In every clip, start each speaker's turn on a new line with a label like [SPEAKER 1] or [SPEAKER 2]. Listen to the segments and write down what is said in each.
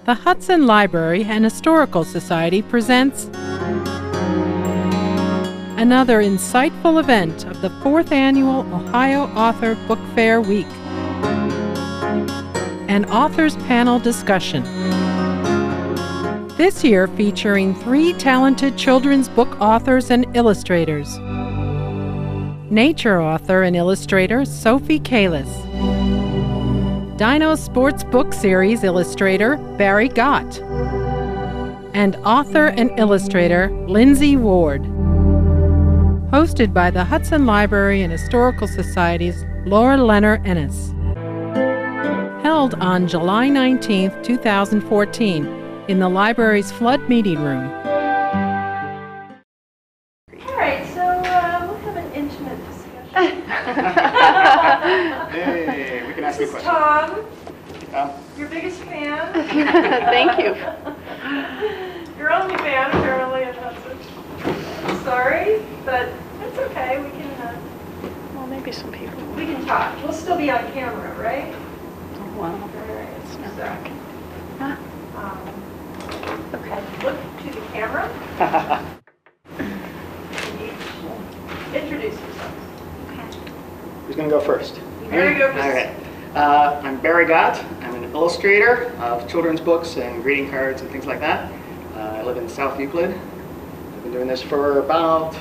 [SPEAKER 1] The Hudson Library and Historical Society presents another insightful event of the 4th Annual Ohio Author Book Fair Week, an authors panel discussion. This year featuring 3 talented children's book authors and illustrators. Nature author and illustrator Sophie Cayless. Dino Sports Book Series illustrator Barry Gott. And author and illustrator Lindsay Ward. Hosted by the Hudson Library and Historical Society's Laura Leonard Ennis. Held on July 19, 2014, in the library's Flood Meeting Room.
[SPEAKER 2] All right, so we'll have an intimate discussion.
[SPEAKER 3] Hey, we can ask you a
[SPEAKER 2] This is
[SPEAKER 3] question.
[SPEAKER 2] Tom, your biggest fan.
[SPEAKER 4] Thank you.
[SPEAKER 2] Your only fan, apparently, at Hudson. Sorry, but it's okay. We can.
[SPEAKER 4] Well, maybe some people.
[SPEAKER 2] We can talk. We'll still be on camera, right?
[SPEAKER 4] Well,
[SPEAKER 2] All right.
[SPEAKER 4] it's not
[SPEAKER 2] So,
[SPEAKER 4] working. Huh?
[SPEAKER 2] okay. Look to the camera. Introduce yourselves.
[SPEAKER 3] Who's going to go first?
[SPEAKER 2] Barry, go first.
[SPEAKER 3] All right. I'm Barry Gott. I'm an illustrator of children's books and greeting cards and things like that. I live in South Euclid. I've been doing this for about,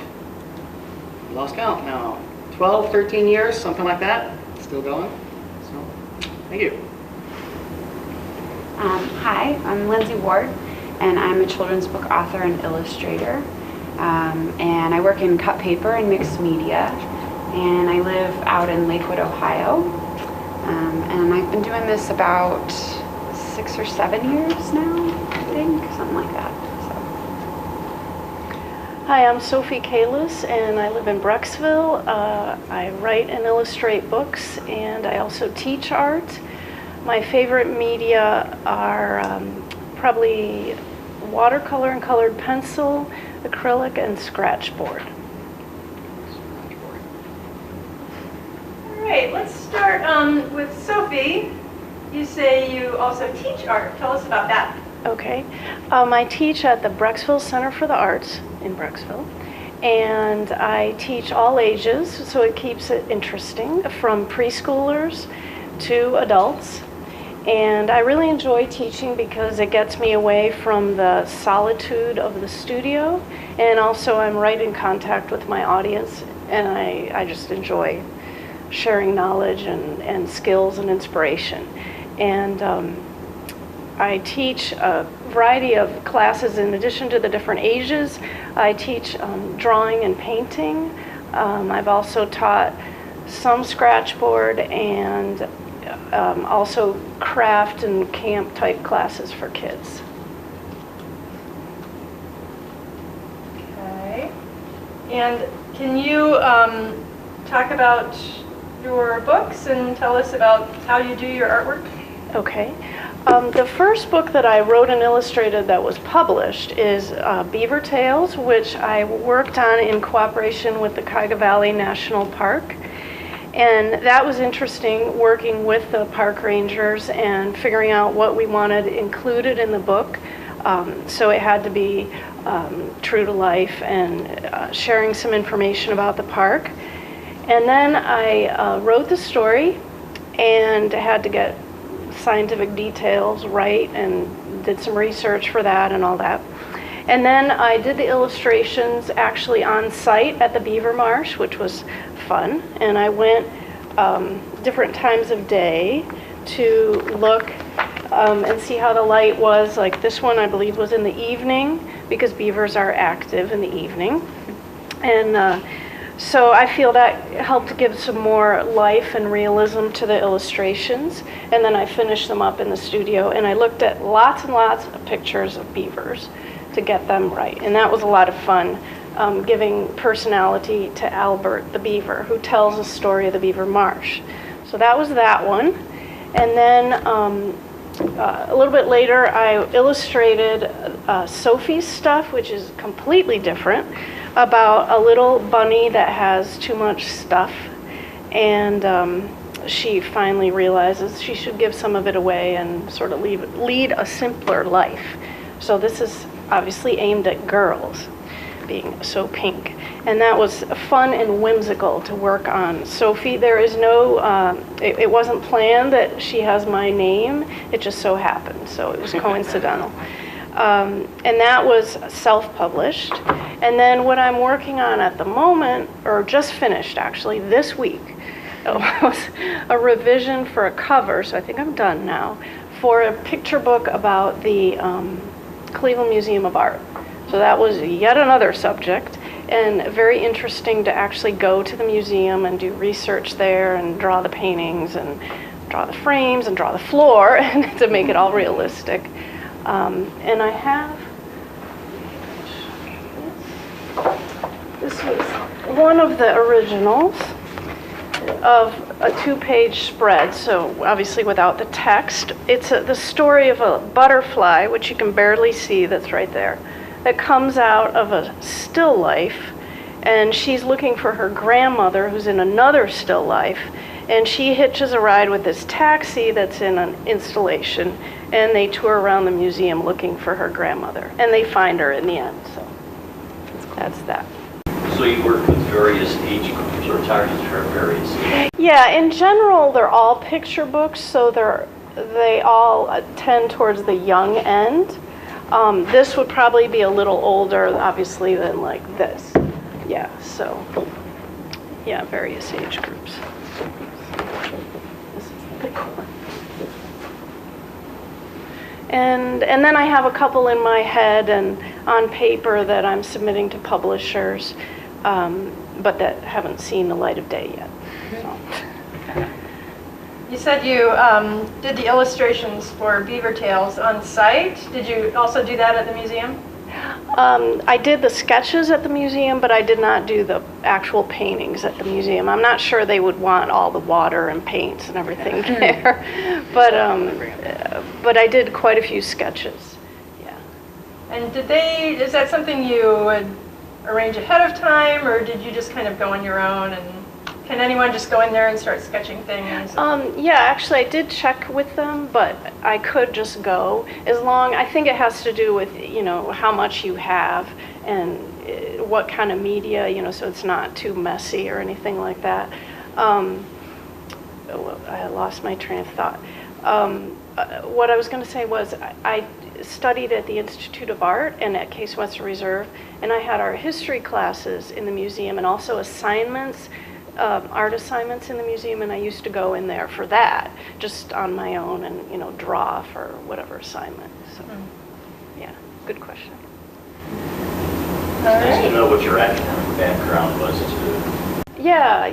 [SPEAKER 3] lost count now, 12, 13 years, something like that. Still going. So, thank you.
[SPEAKER 5] Hi, I'm Lindsay Ward, and I'm a children's book author and illustrator. And I work in cut paper and mixed media, and I live out in Lakewood, Ohio. And I've been doing this about 6 or 7 years now, I think, something like that.
[SPEAKER 4] Hi, I'm Sophie Cayless, and I live in Brecksville. I write and illustrate books, and I also teach art. My favorite media are probably watercolor and colored pencil, acrylic, and scratchboard.
[SPEAKER 2] All right, let's start with Sophie. You say you also teach art. Tell us about that.
[SPEAKER 4] Okay. I teach at the Brecksville Center for the Arts in Brecksville, and I teach all ages, so it keeps it interesting, from preschoolers to adults. And I really enjoy teaching because it gets me away from the solitude of the studio, and also I'm right in contact with my audience, and I just enjoy sharing knowledge and skills and inspiration. And I teach a variety of classes in addition to the different ages. I teach drawing and painting. I've also taught some scratchboard and also craft and camp type classes for kids.
[SPEAKER 2] Okay. And can you talk about your books and tell us about how you do your artwork?
[SPEAKER 4] Okay. The first book that I wrote and illustrated that was published is Beaver Tales, which I worked on in cooperation with the Cuyahoga Valley National Park. And that was interesting, working with the park rangers and figuring out what we wanted included in the book. So it had to be true to life and sharing some information about the park. And then I wrote the story and had to get scientific details right and did some research for that and all that. And then I did the illustrations actually on site at the Beaver Marsh, which was fun. And I went different times of day to look and see how the light was. Like this one, I believe, was in the evening because beavers are active in the evening. And so I feel that helped give some more life and realism to the illustrations. And then I finished them up in the studio, and I looked at lots and lots of pictures of beavers to get them right. And that was a lot of fun, giving personality to Albert the beaver, who tells the story of the Beaver Marsh. So that was that one. And then a little bit later, I illustrated Sophie's stuff, which is completely different, about a little bunny that has too much stuff. And she finally realizes she should give some of it away and sort of lead a simpler life. So this is obviously aimed at girls, being so pink. And that was fun and whimsical to work on. Sophie, there is no, it wasn't planned that she has my name, it just so happened, so it was coincidental. And that was self-published. And then what I'm working on at the moment, or just finished actually this week, was a revision for a cover, so I think I'm done now, for a picture book about the Cleveland Museum of Art. So that was yet another subject, and very interesting to actually go to the museum and do research there and draw the paintings and draw the frames and draw the floor and to make it all realistic. And I have, this was one of the originals of a 2-page spread, so obviously without the text. It's the story of a butterfly, which you can barely see, that's right there, that comes out of a still life, and she's looking for her grandmother who's in another still life, and she hitches a ride with this taxi that's in an installation, and they tour around the museum looking for her grandmother, and they find her in the end. So that's that.
[SPEAKER 6] So you work with various age groups or targets for various ages?
[SPEAKER 4] Yeah, in general, they're all picture books, so they all tend towards the young end. This would probably be a little older, obviously, than like this. Yeah, so, yeah, various age groups. This is the big one. And then I have a couple in my head and on paper that I'm submitting to publishers, but that haven't seen the light of day yet. So.
[SPEAKER 2] You said you did the illustrations for Beaver Tales on site. Did you also do that at the museum?
[SPEAKER 4] I did the sketches at the museum, but I did not do the actual paintings at the museum. I'm not sure they would want all the water and paints and everything there, but I did quite a few sketches. Yeah.
[SPEAKER 2] And is that something you would arrange ahead of time, or did you just kind of go on your own? And can anyone just go in there and start sketching things?
[SPEAKER 4] Yeah, actually I did check with them, but I could just go as long, I think it has to do with, how much you have and what kind of media, so it's not too messy or anything like that. I lost my train of thought. What I was going to say was I studied at the Institute of Art and at Case Western Reserve, and I had our history classes in the museum and also assignments, art assignments in the museum, and I used to go in there for that, just on my own and, draw for whatever assignment. So, yeah, good question.
[SPEAKER 6] It's nice to know what your academic background was too.
[SPEAKER 4] Yeah,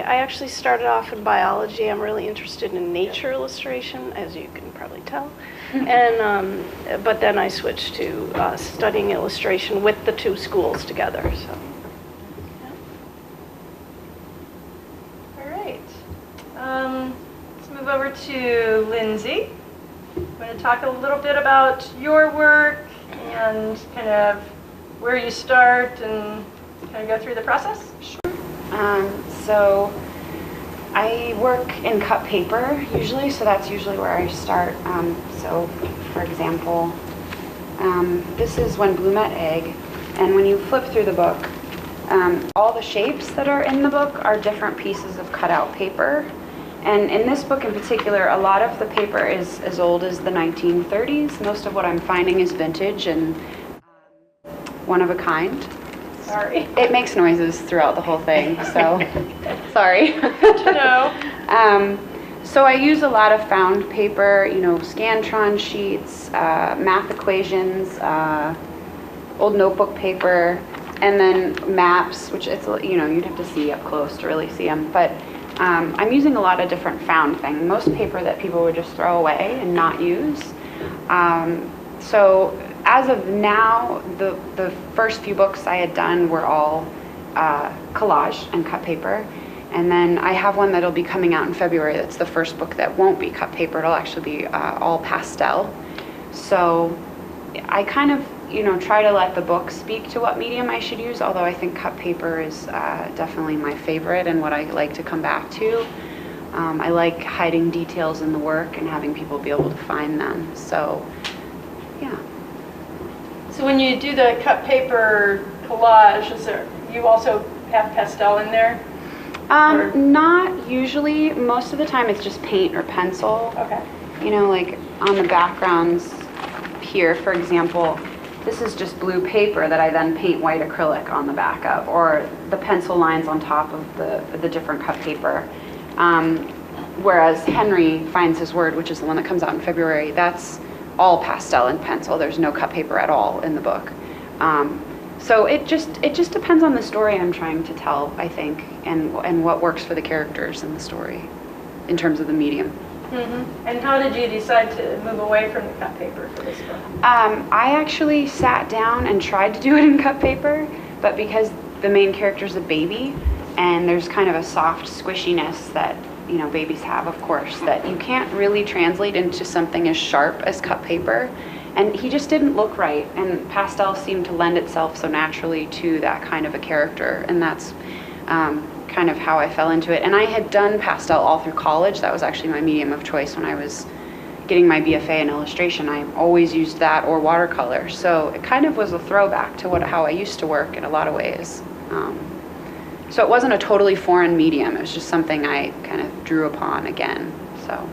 [SPEAKER 4] I actually started off in biology. I'm really interested in nature illustration, as you can probably tell. And but then I switched to studying illustration with the two schools together. So.
[SPEAKER 2] Let's move over to Lindsay. I'm going to talk a little bit about your work and kind of where you start and kind of go through the process.
[SPEAKER 5] Sure. So I work in cut paper usually, so that's usually where I start. So for example, this is When Blue Met Egg, and when you flip through the book, all the shapes that are in the book are different pieces of cutout paper. And in this book in particular, a lot of the paper is as old as the 1930s. Most of what I'm finding is vintage and one of a kind.
[SPEAKER 4] Sorry.
[SPEAKER 5] It makes noises throughout the whole thing, so sorry.
[SPEAKER 4] No.
[SPEAKER 5] So I use a lot of found paper, Scantron sheets, math equations, old notebook paper, and then maps, which it's, you'd have to see up close to really see them. But I'm using a lot of different found things, most paper that people would just throw away and not use. So as of now, the first few books I had done were all collage and cut paper. And then I have one that'll be coming out in February. That's the first book that won't be cut paper. It'll actually be all pastel. So I kind of, try to let the book speak to what medium I should use, although I think cut paper is definitely my favorite and what I like to come back to. I like hiding details in the work and having people be able to find them. So, yeah.
[SPEAKER 2] So when you do the cut paper collage, you also have pastel in there?
[SPEAKER 5] Not usually. Most of the time it's just paint or pencil.
[SPEAKER 2] Okay.
[SPEAKER 5] You know, like on the backgrounds here, for example, this is just blue paper that I then paint white acrylic on the back of, or the pencil lines on top of the different cut paper. Whereas Henry Finds His Word, which is the one that comes out in February, that's all pastel and pencil. There's no cut paper at all in the book. So it just depends on the story I'm trying to tell, I think, and what works for the characters in the story in terms of the medium.
[SPEAKER 2] Mm-hmm. And how did you decide to move away from the cut paper for this book?
[SPEAKER 5] I actually sat down and tried to do it in cut paper, but because the main character's a baby, and there's kind of a soft squishiness that, you know, babies have, of course, that you can't really translate into something as sharp as cut paper. And he just didn't look right, and pastel seemed to lend itself so naturally to that kind of a character, and that's kind of how I fell into it. And I had done pastel all through college. That was actually my medium of choice when I was getting my BFA in illustration. I always used that or watercolor, so it kind of was a throwback to how I used to work in a lot of ways. So it wasn't a totally foreign medium. It was just something I kind of drew upon again. So.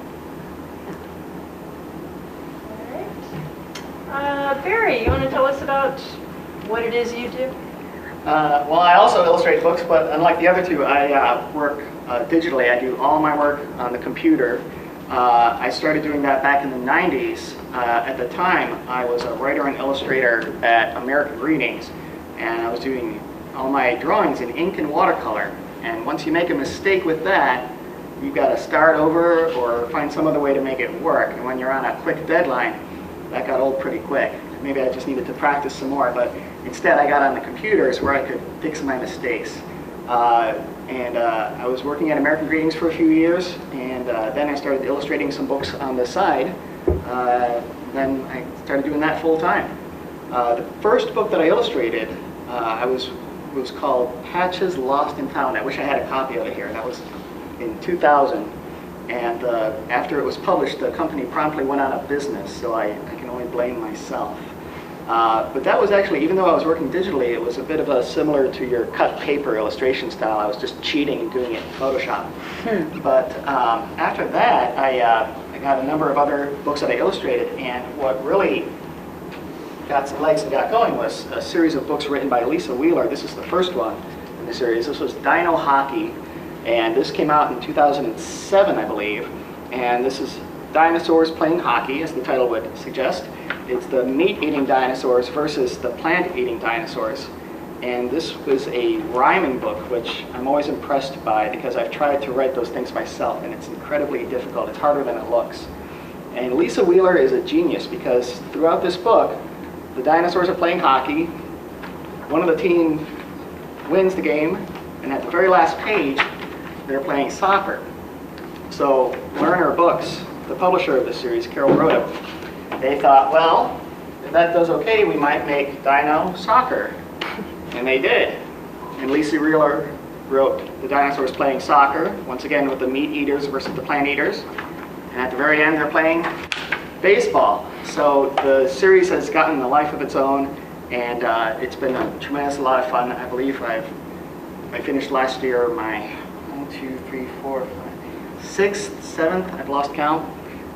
[SPEAKER 2] Barry, you want to tell us about what it is you do?
[SPEAKER 3] Well, I also illustrate books, but unlike the other two, I work digitally. I do all my work on the computer. I started doing that back in the 90s. At the time, I was a writer and illustrator at American Greetings, and I was doing all my drawings in ink and watercolor. And once you make a mistake with that, you've got to start over or find some other way to make it work. And when you're on a quick deadline, that got old pretty quick. Maybe I just needed to practice some more, but instead I got on the computers where I could fix my mistakes. I was working at American Greetings for a few years, and then I started illustrating some books on the side. Then I started doing that full time. The first book that I illustrated was called Patches Lost and Found. I wish I had a copy of it here. That was in 2000. And after it was published, the company promptly went out of business, so I can only blame myself. But that was actually, even though I was working digitally, it was a bit of a similar to your cut paper illustration style. I was just cheating and doing it in Photoshop. But after that, I got a number of other books that I illustrated, and what really got some legs and got going was a series of books written by Lisa Wheeler. This is the first one in the series. This was Dino Hockey. And this came out in 2007, I believe. And this is dinosaurs playing hockey, as the title would suggest. It's the meat-eating dinosaurs versus the plant-eating dinosaurs. And this was a rhyming book, which I'm always impressed by because I've tried to write those things myself, and it's incredibly difficult. It's harder than it looks. And Lisa Wheeler is a genius because throughout this book, the dinosaurs are playing hockey. One of the team wins the game, and at the very last page, they're playing soccer. So Lerner Books, the publisher of this series, Carol Rhoda, they thought, well, if that does okay, we might make Dino Soccer. And they did. And Lisa Wheeler wrote the dinosaurs playing soccer, once again with the meat eaters versus the plant eaters. And at the very end, they're playing baseball. So the series has gotten a life of its own, and it's been a tremendous lot of fun. I believe I finished last year my 6th, 7th, I've lost count.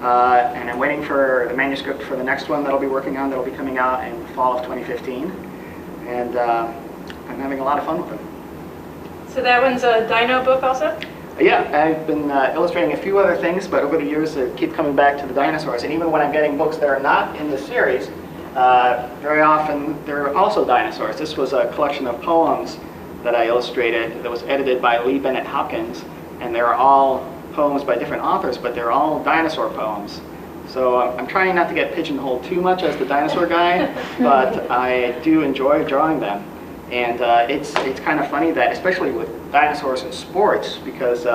[SPEAKER 3] And I'm waiting for the manuscript for the next one that I'll be working on that'll be coming out in fall of 2015. And I'm having a lot of fun with them.
[SPEAKER 2] So that one's a dino book also?
[SPEAKER 3] Yeah, I've been illustrating a few other things, but over the years I keep coming back to the dinosaurs. And even when I'm getting books that are not in the series, very often they're also dinosaurs. This was a collection of poems that I illustrated that was edited by Lee Bennett Hopkins, and they're all poems by different authors, but they're all dinosaur poems. So I'm trying not to get pigeonholed too much as the dinosaur guy, but I do enjoy drawing them. And it's kind of funny that, especially with dinosaurs in sports, because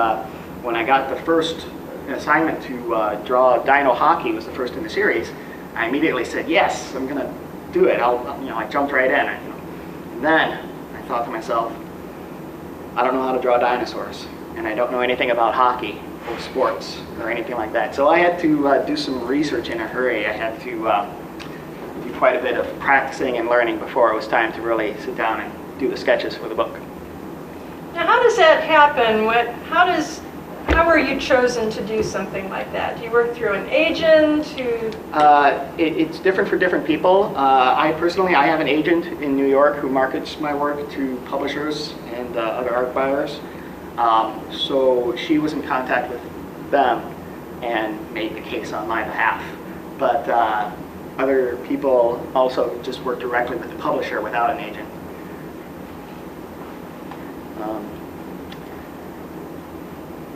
[SPEAKER 3] when I got the first assignment to draw Dino Hockey, was the first in the series, I immediately said, yes, I'm gonna do it. I jumped right in. And then I thought to myself, I don't know how to draw dinosaurs, and I don't know anything about hockey. sports or anything like that. So I had to do some research in a hurry. I had to do quite a bit of practicing and learning before it was time to really sit down and do the sketches for the book.
[SPEAKER 2] Now, how does that happen? How were you chosen to do something like that? Do you work through an agent?
[SPEAKER 3] It's different for different people. I have an agent in New York who markets my work to publishers and other art buyers. So she was in contact with them and made the case on my behalf. But other people also just work directly with the publisher without an agent.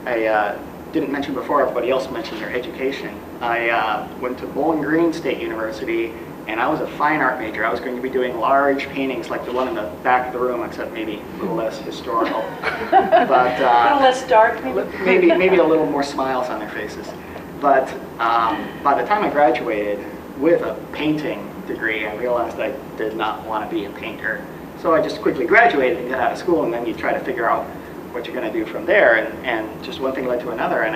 [SPEAKER 3] I didn't mention before, everybody else mentioned their education. I went to Bowling Green State University, and I was a fine art major. I was going to be doing large paintings like the one in the back of the room, except maybe a little less historical. But,
[SPEAKER 2] a little less dark, maybe?
[SPEAKER 3] maybe a little more smiles on their faces. But by the time I graduated with a painting degree, I realized I did not want to be a painter. So I just quickly graduated and got out of school, and then you try to figure out what you're going to do from there, and just one thing led to another, and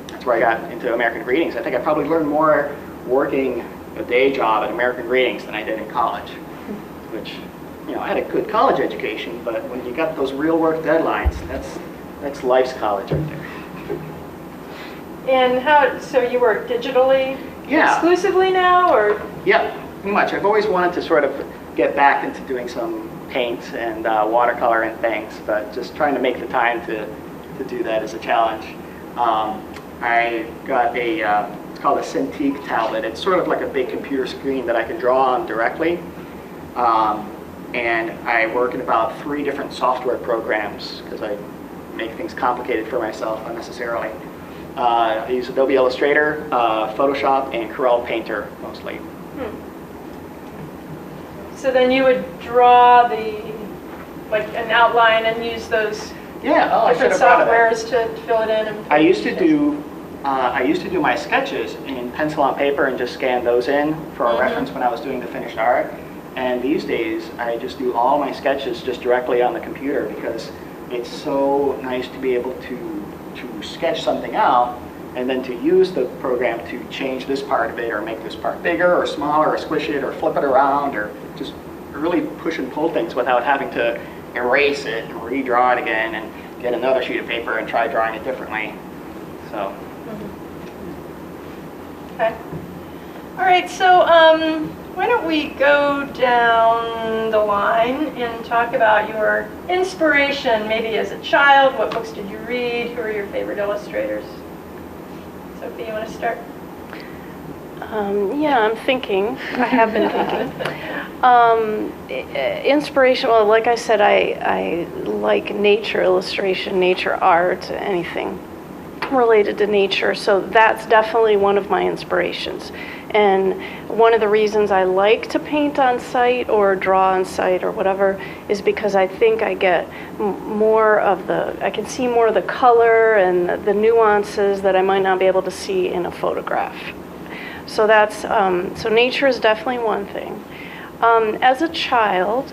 [SPEAKER 3] that's where I got into American Greetings. I think I probably learned more working a day job at American Greetings than I did in college, which, I had a good college education, but when you got those real work deadlines, that's life's college right there.
[SPEAKER 2] And so you work digitally exclusively now, or?
[SPEAKER 3] Yeah, pretty much. I've always wanted to sort of get back into doing some paint and watercolor and things, but just trying to make the time to do that is a challenge. I got it's called a Cintiq tablet. It's sort of like a big computer screen that I can draw on directly. And I work in about 3 different software programs because I make things complicated for myself unnecessarily. I use Adobe Illustrator, Photoshop, and Corel Painter mostly.
[SPEAKER 2] So then you would draw an outline and use those different softwares to fill it in.
[SPEAKER 3] I used to do my sketches in pencil on paper and just scan those in for a reference when I was doing the finished art. And these days, I just do all my sketches just directly on the computer because it's so nice to be able to sketch something out and then to use the program to change this part of it or make this part bigger or smaller or squish it or flip it around or just really push and pull things without having to erase it and redraw it again and get another sheet of paper and try drawing it differently. So.
[SPEAKER 2] Okay. All right, so why don't we go down the line and talk about your inspiration, maybe as a child. What books did you read? Who are your favorite illustrators? Sophie, you want to start?
[SPEAKER 4] I'm thinking. I have been thinking. Inspiration, well, like I said, I like nature illustration, nature art, anything related to nature, so that's definitely one of my inspirations. And one of the reasons I like to paint on site or draw on site or whatever is because I think I get I can see more of the color and the nuances that I might not be able to see in a photograph. So that's, so nature is definitely one thing. As a child,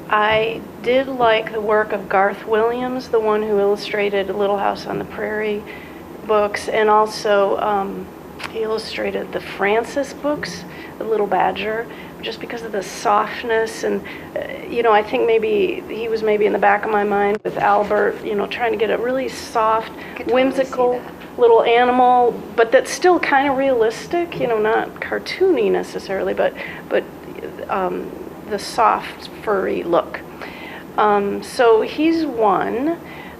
[SPEAKER 4] I did like the work of Garth Williams, the one who illustrated Little House on the Prairie books, and also he illustrated the Francis books, The Little Badger, just because of the softness and, I think maybe he was maybe in the back of my mind with Albert, trying to get a really soft, whimsical little animal, but that's still kind of realistic, not cartoony necessarily, but the soft, furry look. So he's one.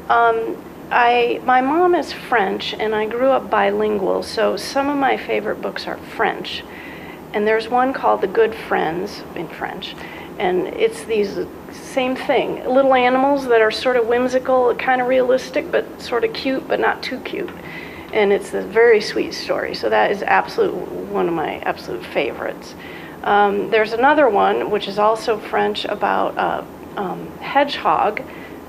[SPEAKER 4] My mom is French, and I grew up bilingual, so some of my favorite books are French. And there's one called The Good Friends, in French, and it's these same thing, little animals that are sort of whimsical, kind of realistic, but sort of cute, but not too cute. And it's a very sweet story, so that is one of my absolute favorites. There's another one, which is also French, about a hedgehog.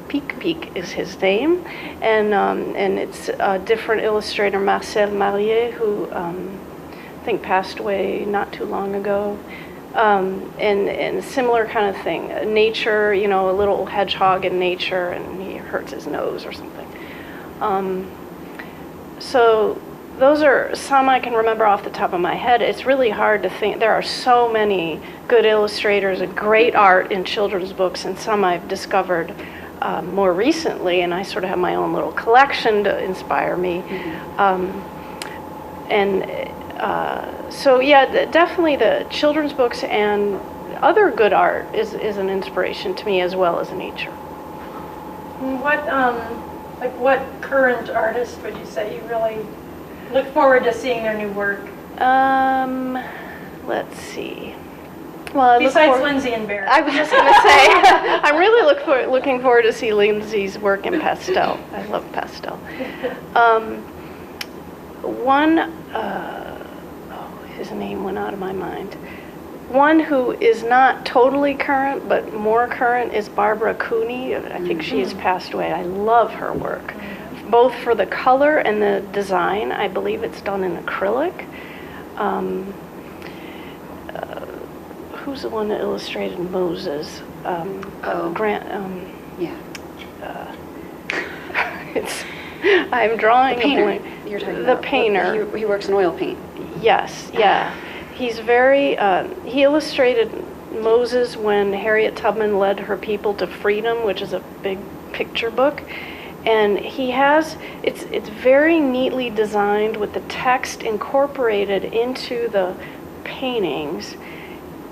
[SPEAKER 4] Peek is his name, and it's a different illustrator, Marcel Marier, who I think passed away not too long ago, and similar kind of thing. Nature, a little hedgehog in nature, and he hurts his nose or something. So those are some I can remember off the top of my head. It's really hard to think. There are so many good illustrators and great art in children's books, and some I've discovered more recently, and I sort of have my own little collection to inspire me. So yeah, definitely the children's books and other good art is an inspiration to me as well as nature.
[SPEAKER 2] What current artist would you say you really look forward to seeing their new work?
[SPEAKER 4] Let's see. Well,
[SPEAKER 2] besides Lindsay and Barry.
[SPEAKER 4] I was just going to say, I'm really looking forward to see Lindsay's work in pastel. I love pastel. His name went out of my mind. One who is not totally current, but more current is Barbara Cooney. I think she has passed away. I love her work, both for the color and the design. I believe it's done in acrylic. Who's the one that illustrated Moses? Grant.
[SPEAKER 5] Yeah.
[SPEAKER 4] I'm drawing
[SPEAKER 5] the painter.
[SPEAKER 4] a blank.
[SPEAKER 5] You're talking
[SPEAKER 4] the
[SPEAKER 5] about
[SPEAKER 4] painter.
[SPEAKER 5] He works in oil paint.
[SPEAKER 4] Yes. Yeah. He's very. He illustrated Moses when Harriet Tubman led her people to freedom, which is a big picture book. And he has, it's very neatly designed with the text incorporated into the paintings,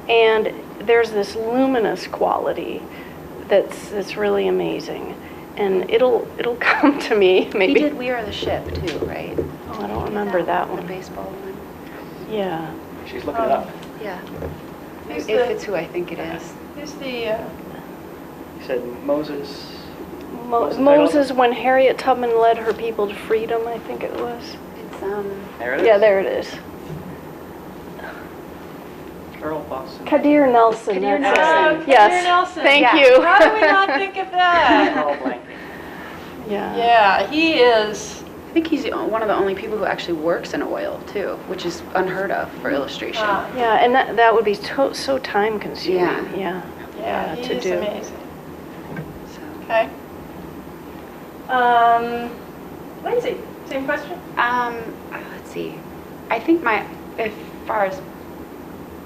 [SPEAKER 4] and there's this luminous quality that's really amazing. And it'll come to me maybe.
[SPEAKER 5] He did We Are the Ship too, right?
[SPEAKER 4] Oh, I don't remember that
[SPEAKER 5] The
[SPEAKER 4] one.
[SPEAKER 5] baseball one.
[SPEAKER 4] Yeah.
[SPEAKER 3] She's looking it up.
[SPEAKER 5] Yeah.
[SPEAKER 2] Who's
[SPEAKER 5] If it's who I think it is.
[SPEAKER 2] Who's the?
[SPEAKER 3] You said Moses.
[SPEAKER 4] Moses when Harriet Tubman led her people to freedom, I think it was.
[SPEAKER 5] It's
[SPEAKER 3] There it is.
[SPEAKER 4] Yeah, there it is.
[SPEAKER 3] Earl Boston.
[SPEAKER 4] Kadir Nelson.
[SPEAKER 5] Kadir
[SPEAKER 4] that's
[SPEAKER 5] Nelson.
[SPEAKER 4] it. Yes.
[SPEAKER 2] Kadir Nelson.
[SPEAKER 4] Thank
[SPEAKER 5] Yeah.
[SPEAKER 4] you.
[SPEAKER 2] How do we not think of that?
[SPEAKER 3] All blank.
[SPEAKER 4] Yeah.
[SPEAKER 2] Yeah, he is.
[SPEAKER 5] I think he's one of the only people who actually works in oil too, which is unheard of for illustration.
[SPEAKER 4] Yeah, and that would be so time consuming.
[SPEAKER 5] Yeah.
[SPEAKER 2] Yeah, he
[SPEAKER 4] to
[SPEAKER 2] is
[SPEAKER 4] do.
[SPEAKER 2] amazing.
[SPEAKER 5] So,
[SPEAKER 2] Okay. Lindsay, same question?
[SPEAKER 5] let's see. I think as far as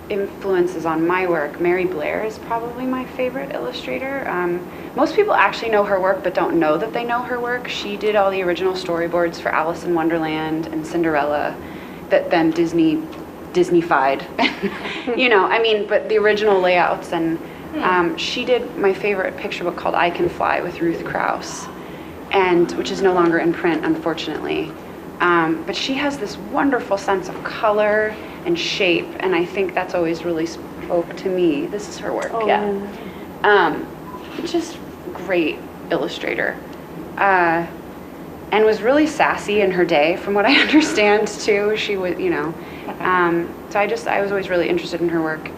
[SPEAKER 5] influences on my work, Mary Blair is probably my favorite illustrator. Most people actually know her work but don't know that they know her work. She did all the original storyboards for Alice in Wonderland and Cinderella that then Disney-fied. But the original layouts, and she did my favorite picture book called I Can Fly with Ruth Krauss, which is no longer in print, unfortunately. But she has this wonderful sense of color and shape, and I think that's always really spoke to me. This is her work, just great illustrator, and was really sassy in her day, from what I understand too. She was, so I was always really interested in her work.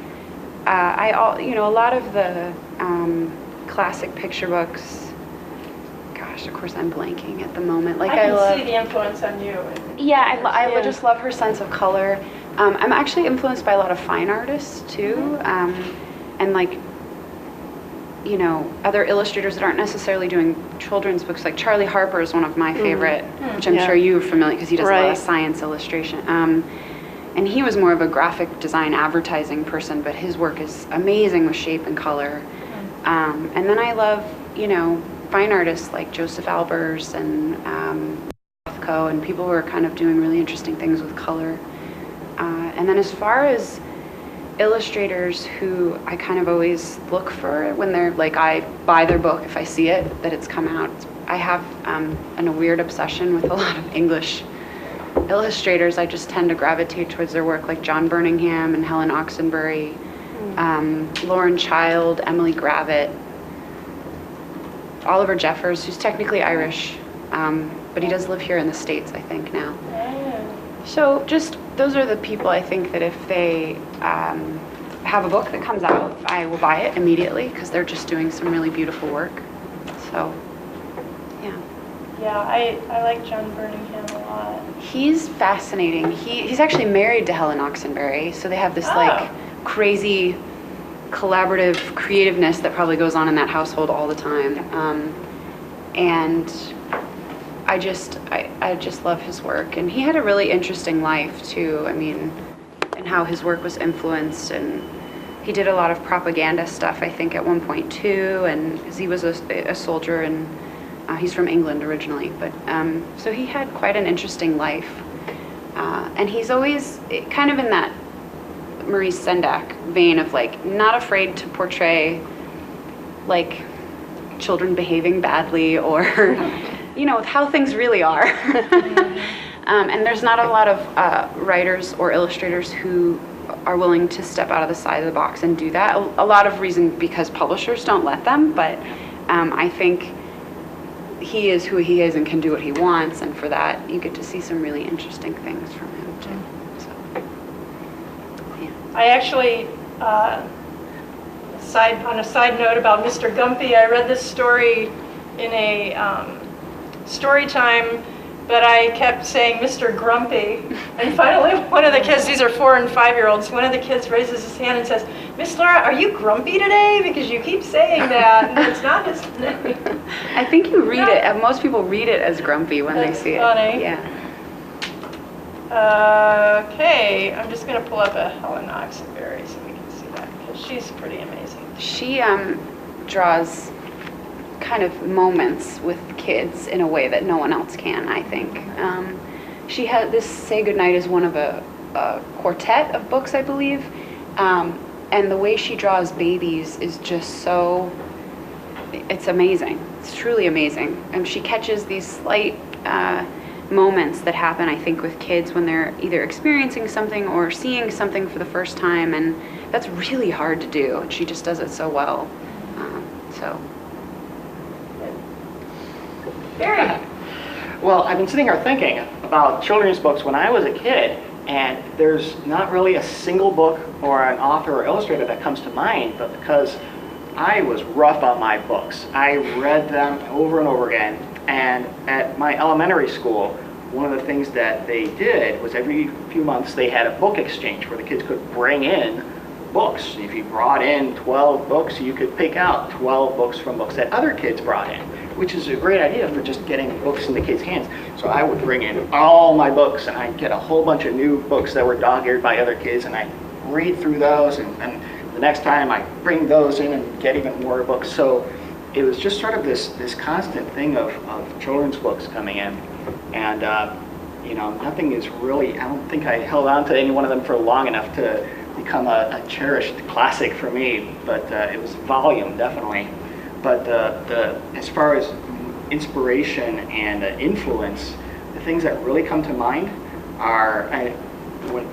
[SPEAKER 5] A lot of the classic picture books. Gosh, of course I'm blanking at the moment.
[SPEAKER 2] I can see the influence on you.
[SPEAKER 5] Yeah, I just love her sense of color. I'm actually influenced by a lot of fine artists too, and other illustrators that aren't necessarily doing children's books. Like Charlie Harper is one of my favorite, which I'm sure you're familiar, because he does a lot of science illustration. And he was more of a graphic design advertising person, but his work is amazing with shape and color. And then I love, fine artists like Joseph Albers and Rothko, and people who are kind of doing really interesting things with color. And then as far as illustrators who I kind of always look for when they're I buy their book if I see it, that it's come out. I have a weird obsession with a lot of English illustrators. I just tend to gravitate towards their work, like John Birmingham and Helen Oxenbury, Lauren Child, Emily Gravett, Oliver Jeffers, who's technically Irish, but he does live here in the States, I think, now. So just those are the people I think that if they have a book that comes out, I will buy it immediately, because they're just doing some really beautiful work. So, yeah.
[SPEAKER 2] Yeah, I like John Birmingham a lot.
[SPEAKER 5] He's fascinating. He's actually married to Helen Oxenbury, so they have this crazy collaborative creativeness that probably goes on in that household all the time. And I just love his work, and he had a really interesting life too. I mean, and how his work was influenced, and he did a lot of propaganda stuff, I think, at one point too, and 'cause he was a soldier, and he's from England originally, but so he had quite an interesting life, and he's always kind of in that Maurice Sendak vein of like not afraid to portray like children behaving badly or you know, how things really are. And there's not a lot of writers or illustrators who are willing to step out of the side of the box and do that. A lot of reason because publishers don't let them, but I think he is who he is and can do what he wants, and for that you get to see some really interesting things from him too. So, yeah.
[SPEAKER 2] I actually, on a side note about Mr. Gumpy, I read this story in a story time, but I kept saying Mr. Grumpy. And finally one of the kids, these are 4 and 5-year-olds, one of the kids raises his hand and says, "Miss Laura, are you grumpy today? Because you keep saying that, and it's not his name."
[SPEAKER 5] I think you read it, most people read it as grumpy when they see
[SPEAKER 2] funny.
[SPEAKER 5] it. Yeah.
[SPEAKER 2] Okay, I'm just going to pull up a Helen Oxenberry so we can see that, because she's pretty amazing.
[SPEAKER 5] She draws kind of moments with kids in a way that no one else can, I think. She had this Say Goodnight is one of a quartet of books, I believe, and the way she draws babies is just so, it's amazing. It's truly amazing. And she catches these slight moments that happen, I think, with kids when they're either experiencing something or seeing something for the first time, and that's really hard to do, and she just does it so well. So.
[SPEAKER 2] Barry.
[SPEAKER 3] Well, I've been sitting here thinking about children's books when I was a kid, and there's not really a single book or an author or illustrator that comes to mind, but because I was rough on my books. I read them over and over again, and at my elementary school, one of the things that they did was every few months they had a book exchange where the kids could bring in books. If you brought in 12 books, you could pick out 12 books from books that other kids brought in, which is a great idea for just getting books in the kids' hands. So I would bring in all my books, and I'd get a whole bunch of new books that were dog-eared by other kids, and I'd read through those, and the next time I'd bring those in and get even more books. So it was just sort of this constant thing of children's books coming in. And you know, nothing is really, I don't think I held on to any one of them for long enough to become a cherished classic for me, but it was volume, definitely. But as far as inspiration and influence, the things that really come to mind are when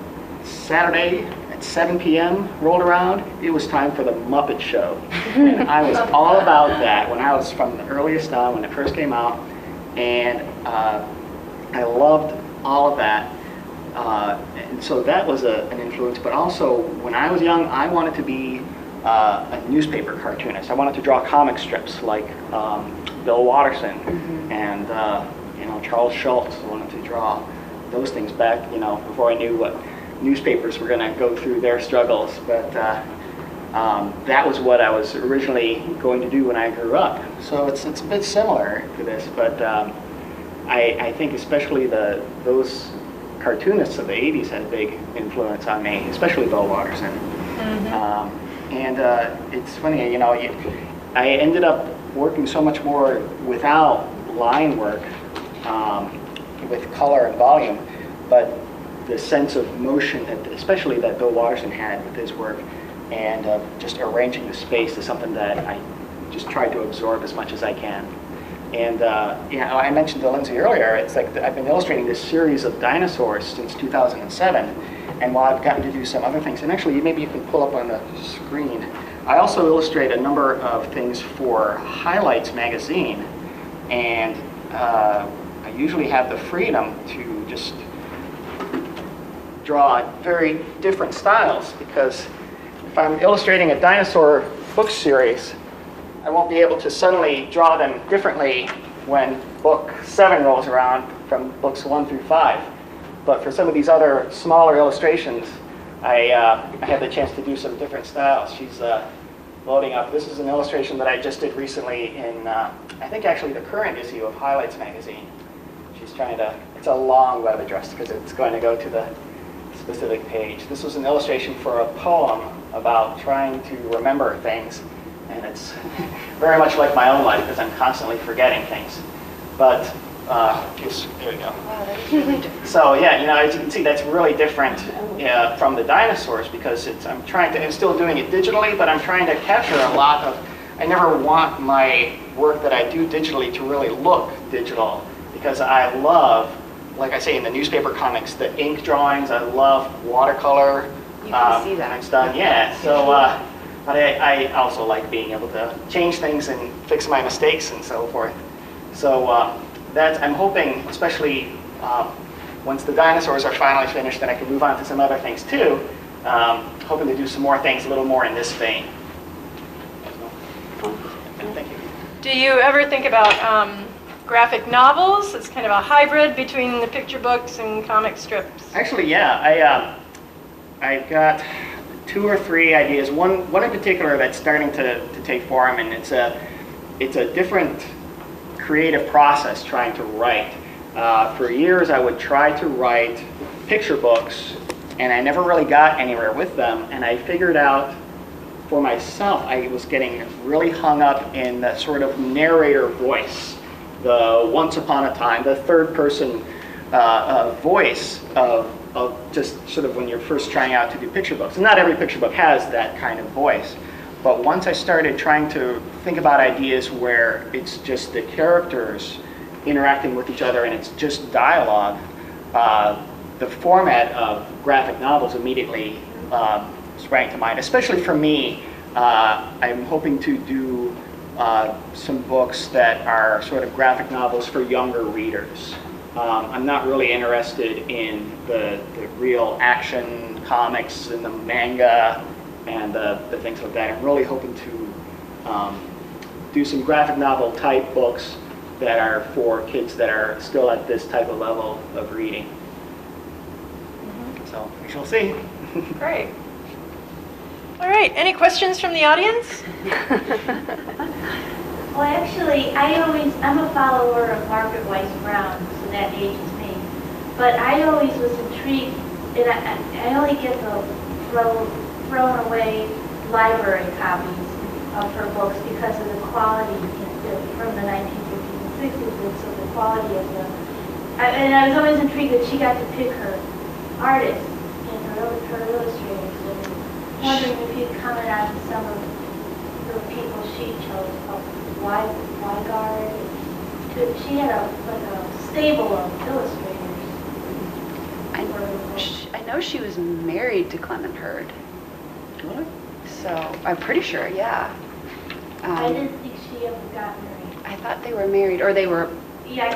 [SPEAKER 3] Saturday at 7 p.m. rolled around, it was time for the Muppet Show. And I was all about that when I was from the earliest on, when it first came out. And I loved all of that. And so that was an influence. But also, when I was young, I wanted to be a newspaper cartoonist. I wanted to draw comic strips like Bill Watterson and you know, Charles Schultz. I wanted to draw those things back, you know, before I knew what newspapers were going to go through their struggles. But that was what I was originally going to do when I grew up. So it's a bit similar to this, but I think especially those cartoonists of the 80s had a big influence on me, especially Bill Watterson. And it's funny, you know, I ended up working so much more without line work, with color and volume, but the sense of motion, especially that Bill Watterson had with his work, and just arranging the space is something that I just tried to absorb as much as I can. And you know, I mentioned to Lindsay earlier, it's like I've been illustrating this series of dinosaurs since 2007, and while I've gotten to do some other things, and actually maybe you can pull up on the screen, I also illustrate a number of things for Highlights magazine, and I usually have the freedom to just draw very different styles, because if I'm illustrating a dinosaur book series, I won't be able to suddenly draw them differently when book 7 rolls around from books 1 through 5. But for some of these other smaller illustrations, I had the chance to do some different styles. She's loading up. This is an illustration that I just did recently in, I think actually the current issue of Highlights magazine. she's trying to, it's a long web address because it's going to go to the specific page. This was an illustration for a poem about trying to remember things, and it's very much like my own life because I'm constantly forgetting things. But there we go.
[SPEAKER 5] Wow, that is really different.
[SPEAKER 3] So yeah, as you can see, that's really different from the dinosaurs because I'm still doing it digitally, but I'm trying to capture a lot of, I never want my work that I do digitally to really look digital because I love, like I say in the newspaper comics, the ink drawings. I love watercolor.
[SPEAKER 5] You can see that.
[SPEAKER 3] When it's done, yeah. So, but I also like being able to change things and fix my mistakes and so forth. So I'm hoping, especially once the dinosaurs are finally finished, then I can move on to some other things too. Hoping to do some more things a little more in this vein. Thank you.
[SPEAKER 2] Do you ever think about graphic novels? It's kind of a hybrid between the picture books and comic strips.
[SPEAKER 3] Actually, yeah. I've got 2 or 3 ideas. One in particular that's starting to take form, and it's a different creative process trying to write. For years, I would try to write picture books, and I never really got anywhere with them. And I figured out for myself, I was getting really hung up in the sort of narrator voice, the once upon a time, the third person voice of just sort of when you're first trying out to do picture books. And not every picture book has that kind of voice. But once I started trying to think about ideas where it's just the characters interacting with each other and it's just dialogue, the format of graphic novels immediately sprang to mind. Especially for me, I'm hoping to do some books that are sort of graphic novels for younger readers. I'm not really interested in the real action comics and the manga and the things like that. I'm really hoping to do some graphic novel type books that are for kids that are still at this type of level of reading. So we shall see.
[SPEAKER 2] Great. All right, any questions from the audience?
[SPEAKER 7] Well, actually, I'm a follower of Margaret Weiss Brown, so that ages me. But I always was intrigued, and I only get the thrown away library copies of her books because of the quality from the 1950s and 60s, and so the quality of them. And I was always intrigued that she got to pick her artists and her illustrators. And wondering if you'd comment on some of the people she chose. Weigard. She had a stable of illustrators.
[SPEAKER 5] I know she was married to Clement Hurd.
[SPEAKER 3] What?
[SPEAKER 5] So I'm pretty sure, yeah.
[SPEAKER 7] I didn't think she ever got married.
[SPEAKER 5] I thought they were married, or they were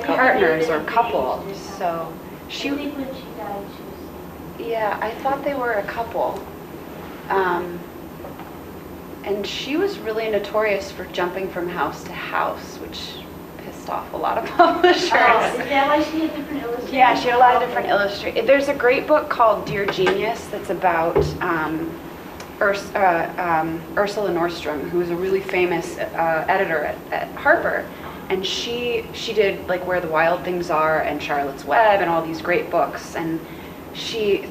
[SPEAKER 5] partners or couple. So she.
[SPEAKER 7] I think when she died, she was.
[SPEAKER 5] Yeah, I thought they were a couple. And she was really notorious for jumping from house to house, which pissed off a lot of publishers.
[SPEAKER 7] Oh, is that why she had different illustrators?
[SPEAKER 5] Yeah, she had a lot of different illustrators. There's a great book called Dear Genius that's about Ursula Nordstrom, who was a really famous editor at Harper. And she did like Where the Wild Things Are and Charlotte's Web and all these great books. And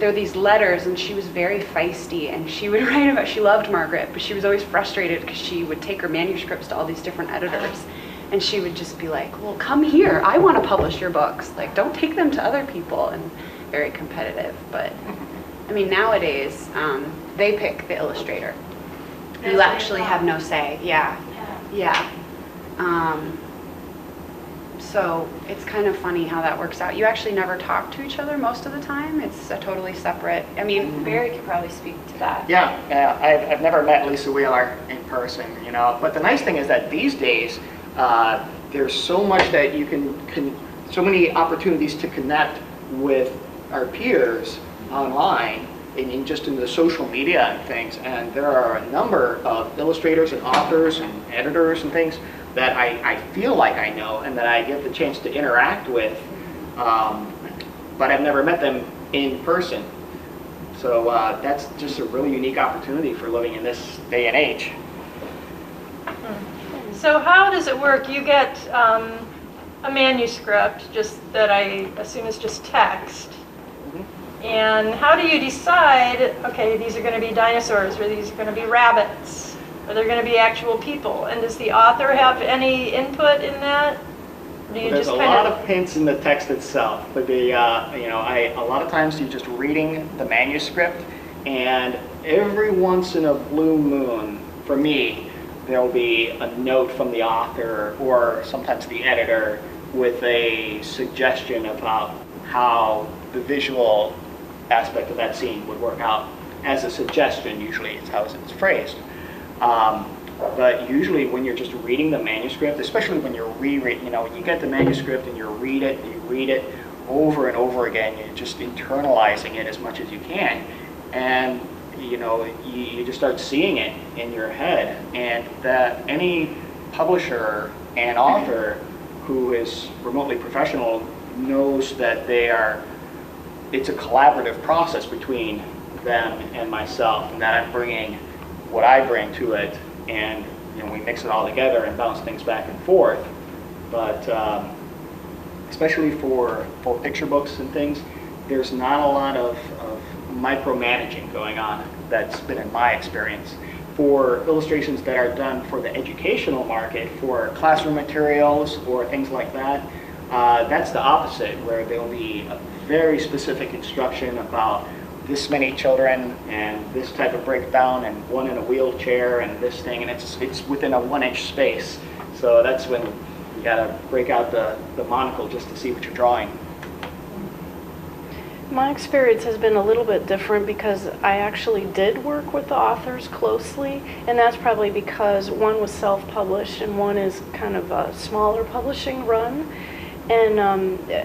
[SPEAKER 5] there are these letters, and she was very feisty, and she would write about, she loved Margaret, but she was always frustrated because she would take her manuscripts to all these different editors, and she would just be like, well, come here, I want to publish your books, like, don't take them to other people, and very competitive. But I mean, nowadays, they pick the illustrator. You actually have no say. Yeah. So it's kind of funny how that works out. You actually never talk to each other most of the time. It's a totally separate. I mean, Barry could probably speak to that.
[SPEAKER 3] Yeah. I've never met Lisa Wheeler in person, But the nice thing is that these days, there's so much that you can so many opportunities to connect with our peers online, and just in the social media and things. And there are a number of illustrators and authors and editors and things that I feel like I know and that I get the chance to interact with, but I've never met them in person. So that's just a really unique opportunity for living in this day and age.
[SPEAKER 2] So how does it work? You get a manuscript, just that I assume is just text. And how do you decide, okay, these are going to be dinosaurs, or these are going to be rabbits, or they're going to be actual people? And does the author have any input in that? Do you
[SPEAKER 3] There's
[SPEAKER 2] just
[SPEAKER 3] a
[SPEAKER 2] kind
[SPEAKER 3] lot of hints in the text itself, but a lot of times you're just reading the manuscript, and every once in a blue moon, for me, there'll be a note from the author or sometimes the editor with a suggestion about how the visual aspect of that scene would work out as a suggestion. Usually it's how it's phrased. But usually when you're just reading the manuscript, especially when you're rereading, you get the manuscript and you read it over and over again, you're just internalizing it as much as you can. And you just start seeing it in your head. And that any publisher and author who is remotely professional knows that it's a collaborative process between them and myself, and that I'm bringing what I bring to it, and we mix it all together and bounce things back and forth. But especially for picture books and things, there's not a lot of micromanaging going on. That's been in my experience. For illustrations that are done for the educational market, for classroom materials or things like that, that's the opposite, where there'll be a very specific instruction about this many children and this type of breakdown and one in a wheelchair and this thing, and it's within a 1-inch space. So that's when you gotta break out the monocle just to see what you're drawing.
[SPEAKER 4] My experience has been a little bit different because I actually did work with the authors closely, and that's probably because one was self-published and one is kind of a smaller publishing run. And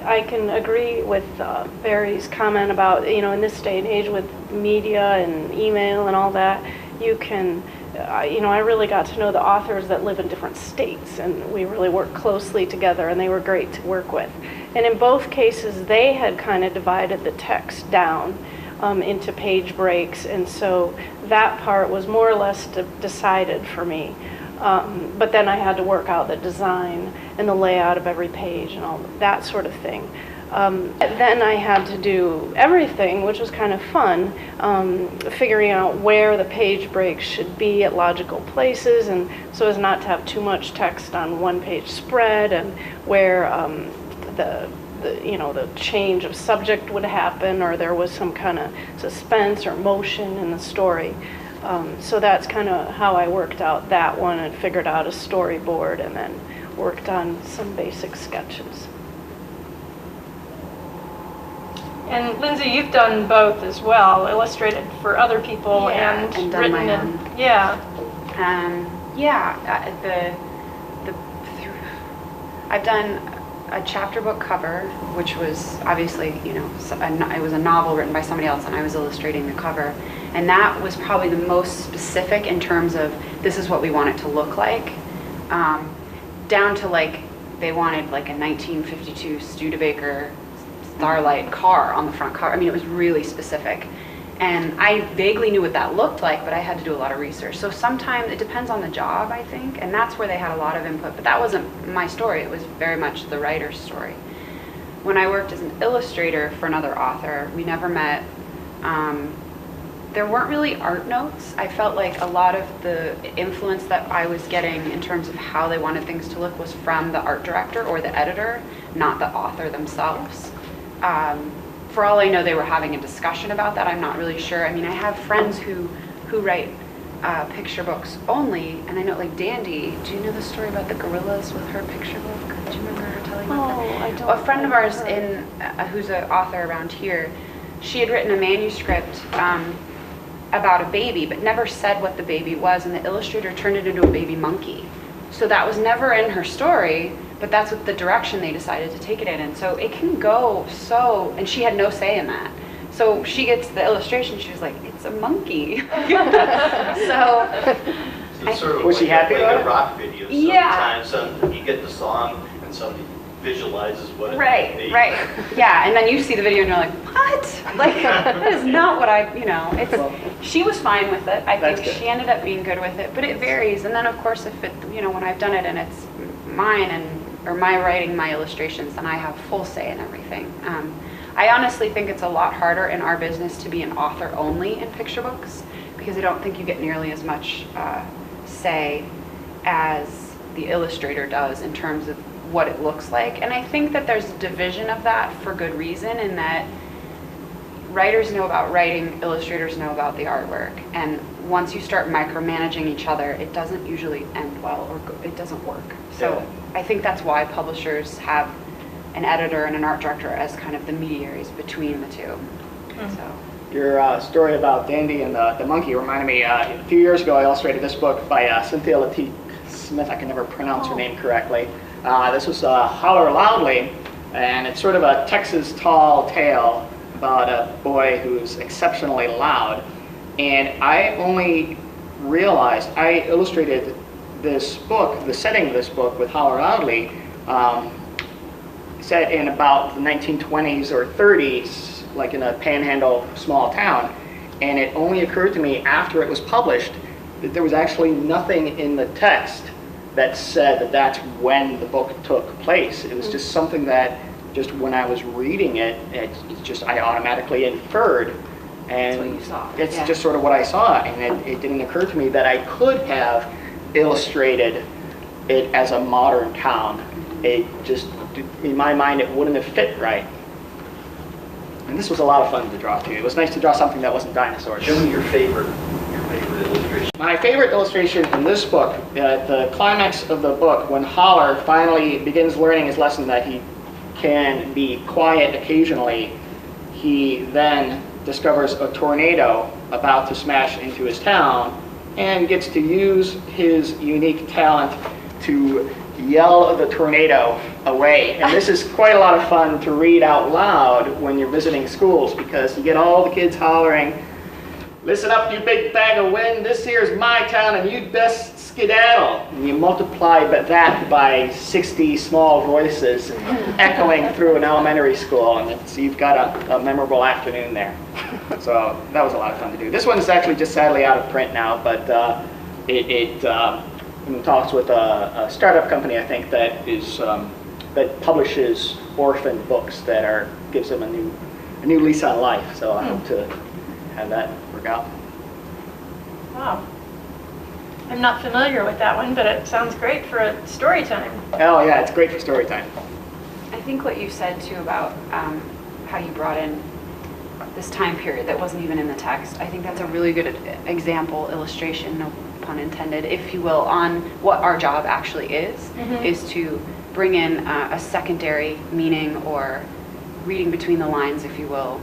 [SPEAKER 4] I can agree with Barry's comment about, in this day and age with media and email and all that, you can, I really got to know the authors that live in different states, and we really worked closely together, and they were great to work with. And in both cases, they had kind of divided the text down into page breaks, and so that part was more or less decided for me. But then I had to work out the design and the layout of every page and all that sort of thing. Then I had to do everything, which was kind of fun, figuring out where the page breaks should be at logical places, and so as not to have too much text on one-page spread, and where the change of subject would happen, or there was some kind of suspense or motion in the story. So that's kind of how I worked out that one and figured out a storyboard, and then worked on some basic sketches.
[SPEAKER 2] And Lindsay, you've done both as well, illustrated for other people and
[SPEAKER 5] done
[SPEAKER 2] written
[SPEAKER 5] my
[SPEAKER 2] in.
[SPEAKER 5] own. I've done a chapter book cover, which was obviously, it was a novel written by somebody else, and I was illustrating the cover. And that was probably the most specific in terms of this is what we want it to look like, down to they wanted a 1952 Studebaker Starlight car on the front cover. I mean, it was really specific. And I vaguely knew what that looked like, but I had to do a lot of research. So sometimes it depends on the job, I think, and that's where they had a lot of input. But that wasn't my story. It was very much the writer's story. When I worked as an illustrator for another author, we never met. There weren't really art notes. I felt like a lot of the influence that I was getting in terms of how they wanted things to look was from the art director or the editor, not the author themselves. For all I know, they were having a discussion about that. I'm not really sure. I mean, I have friends who write picture books only, and I know, Dandy, do you know the story about the gorillas with her picture book? Do you remember her telling about that?
[SPEAKER 4] I don't.
[SPEAKER 5] A friend of ours who's an author around here, she had written a manuscript about a baby, but never said what the baby was, and the illustrator turned it into a baby monkey. So that was never in her story, but that's what the direction they decided to take it in. And so it can go so, and she had no say in that. So she gets the illustration, she was like, it's a monkey. So
[SPEAKER 6] it's sort of
[SPEAKER 3] Was she happy about
[SPEAKER 6] a
[SPEAKER 3] it?
[SPEAKER 6] rock video.
[SPEAKER 5] Yeah.
[SPEAKER 6] Sometimes you get the song and somebody visualizes what it
[SPEAKER 5] Right,
[SPEAKER 6] might be.
[SPEAKER 5] right. Yeah, and then you see the video and you're like, what? That is not what she was fine with it. I think she ended up being good with it, but it varies. And then of course, if it, when I've done it and it's mine and or my writing, my illustrations, then I have full say in everything. I honestly think it's a lot harder in our business to be an author only in picture books, because I don't think you get nearly as much say as the illustrator does in terms of what it looks like. And I think that there's a division of that for good reason, in that writers know about writing, illustrators know about the artwork, and once you start micromanaging each other, it doesn't usually end well, or it doesn't work. So yeah. I think that's why publishers have an editor and an art director as kind of the mediaries between the two. So.
[SPEAKER 3] Your story about Dandy and the monkey reminded me, a few years ago I illustrated this book by Cynthia Latique Smith. I can never pronounce her name correctly. This was Holler Loudly, and it's sort of a Texas tall tale about a boy who's exceptionally loud. And I only realized, I illustrated this book, the setting of this book with Holler Loudly, set in about the 1920s or 30s, like in a panhandle small town. And it only occurred to me after it was published that there was actually nothing in the text that said that that's when the book took place. It was just something that, just when I was reading it, I automatically inferred. And
[SPEAKER 5] that's what you saw.
[SPEAKER 3] It's just sort of what I saw, and it didn't occur to me that I could have illustrated it as a modern town. It just, in my mind, it wouldn't have fit right. And this was a lot of fun to draw too. It was nice to draw something that wasn't dinosaurs.
[SPEAKER 6] Show me your favorite illustration.
[SPEAKER 3] My favorite illustration in this book, the climax of the book, when Holler finally begins learning his lesson that he can be quiet occasionally, he then discovers a tornado about to smash into his town and gets to use his unique talent to yell the tornado away. And this is quite a lot of fun to read out loud when you're visiting schools, because you get all the kids hollering, "Listen up, you big bag of wind, this here's my town and you'd best skedaddle." And you multiply that by 60 small voices echoing through an elementary school, and you've got a memorable afternoon there. So that was a lot of fun to do. This one is actually just sadly out of print now, but it talks with a startup company, I think, that is that publishes orphan books that gives them a new lease on life. So I hope to have that work out.
[SPEAKER 2] Wow. I'm not familiar with that one, but it sounds great for a story time.
[SPEAKER 3] Oh yeah, it's great for story time.
[SPEAKER 5] I think what you said too about how you brought in this time period that wasn't even in the text, I think that's a really good example, illustration, no pun intended, if you will, on what our job actually is to bring in a secondary meaning or reading between the lines, if you will,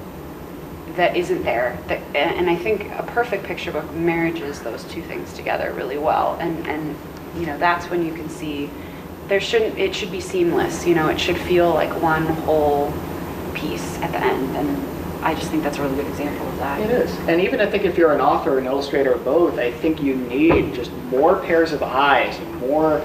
[SPEAKER 5] that isn't there. And I think a perfect picture book marriages those two things together really well. And you know, that's when you can see it should be seamless. You know, it should feel like one whole piece at the end. And I just think that's a really good example of that.
[SPEAKER 3] It is. And even I think if you're an author or an illustrator or both, I think you need just more pairs of eyes and more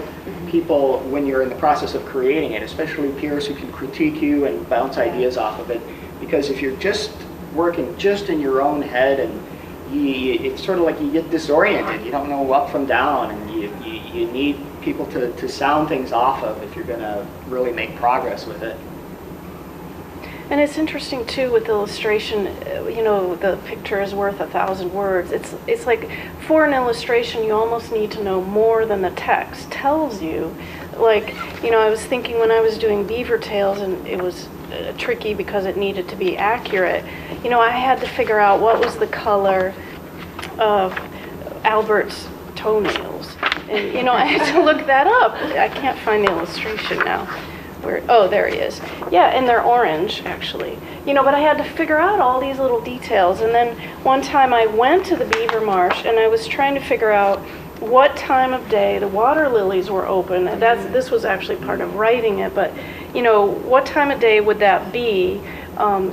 [SPEAKER 3] people when you're in the process of creating it, especially peers who can critique you and bounce ideas off of it. Because if you're just working just in your own head, and it's sort of like you get disoriented. You don't know up from down, and you need people to sound things off of if you're going to really make progress with it.
[SPEAKER 4] And it's interesting too with illustration, you know, the picture is worth 1,000 words. It's like for an illustration you almost need to know more than the text tells you. Like, you know, I was thinking when I was doing Beaver Tales, and it was tricky because it needed to be accurate. You know, I had to figure out what was the color of Albert's toenails. And, you know, I had to look that up. I can't find the illustration now. Oh, there he is. Yeah, and they're orange, actually. You know, but I had to figure out all these little details. And then one time I went to the beaver marsh, and I was trying to figure out what time of day the water lilies were open. And this was actually part of writing it, but, you know, what time of day would that be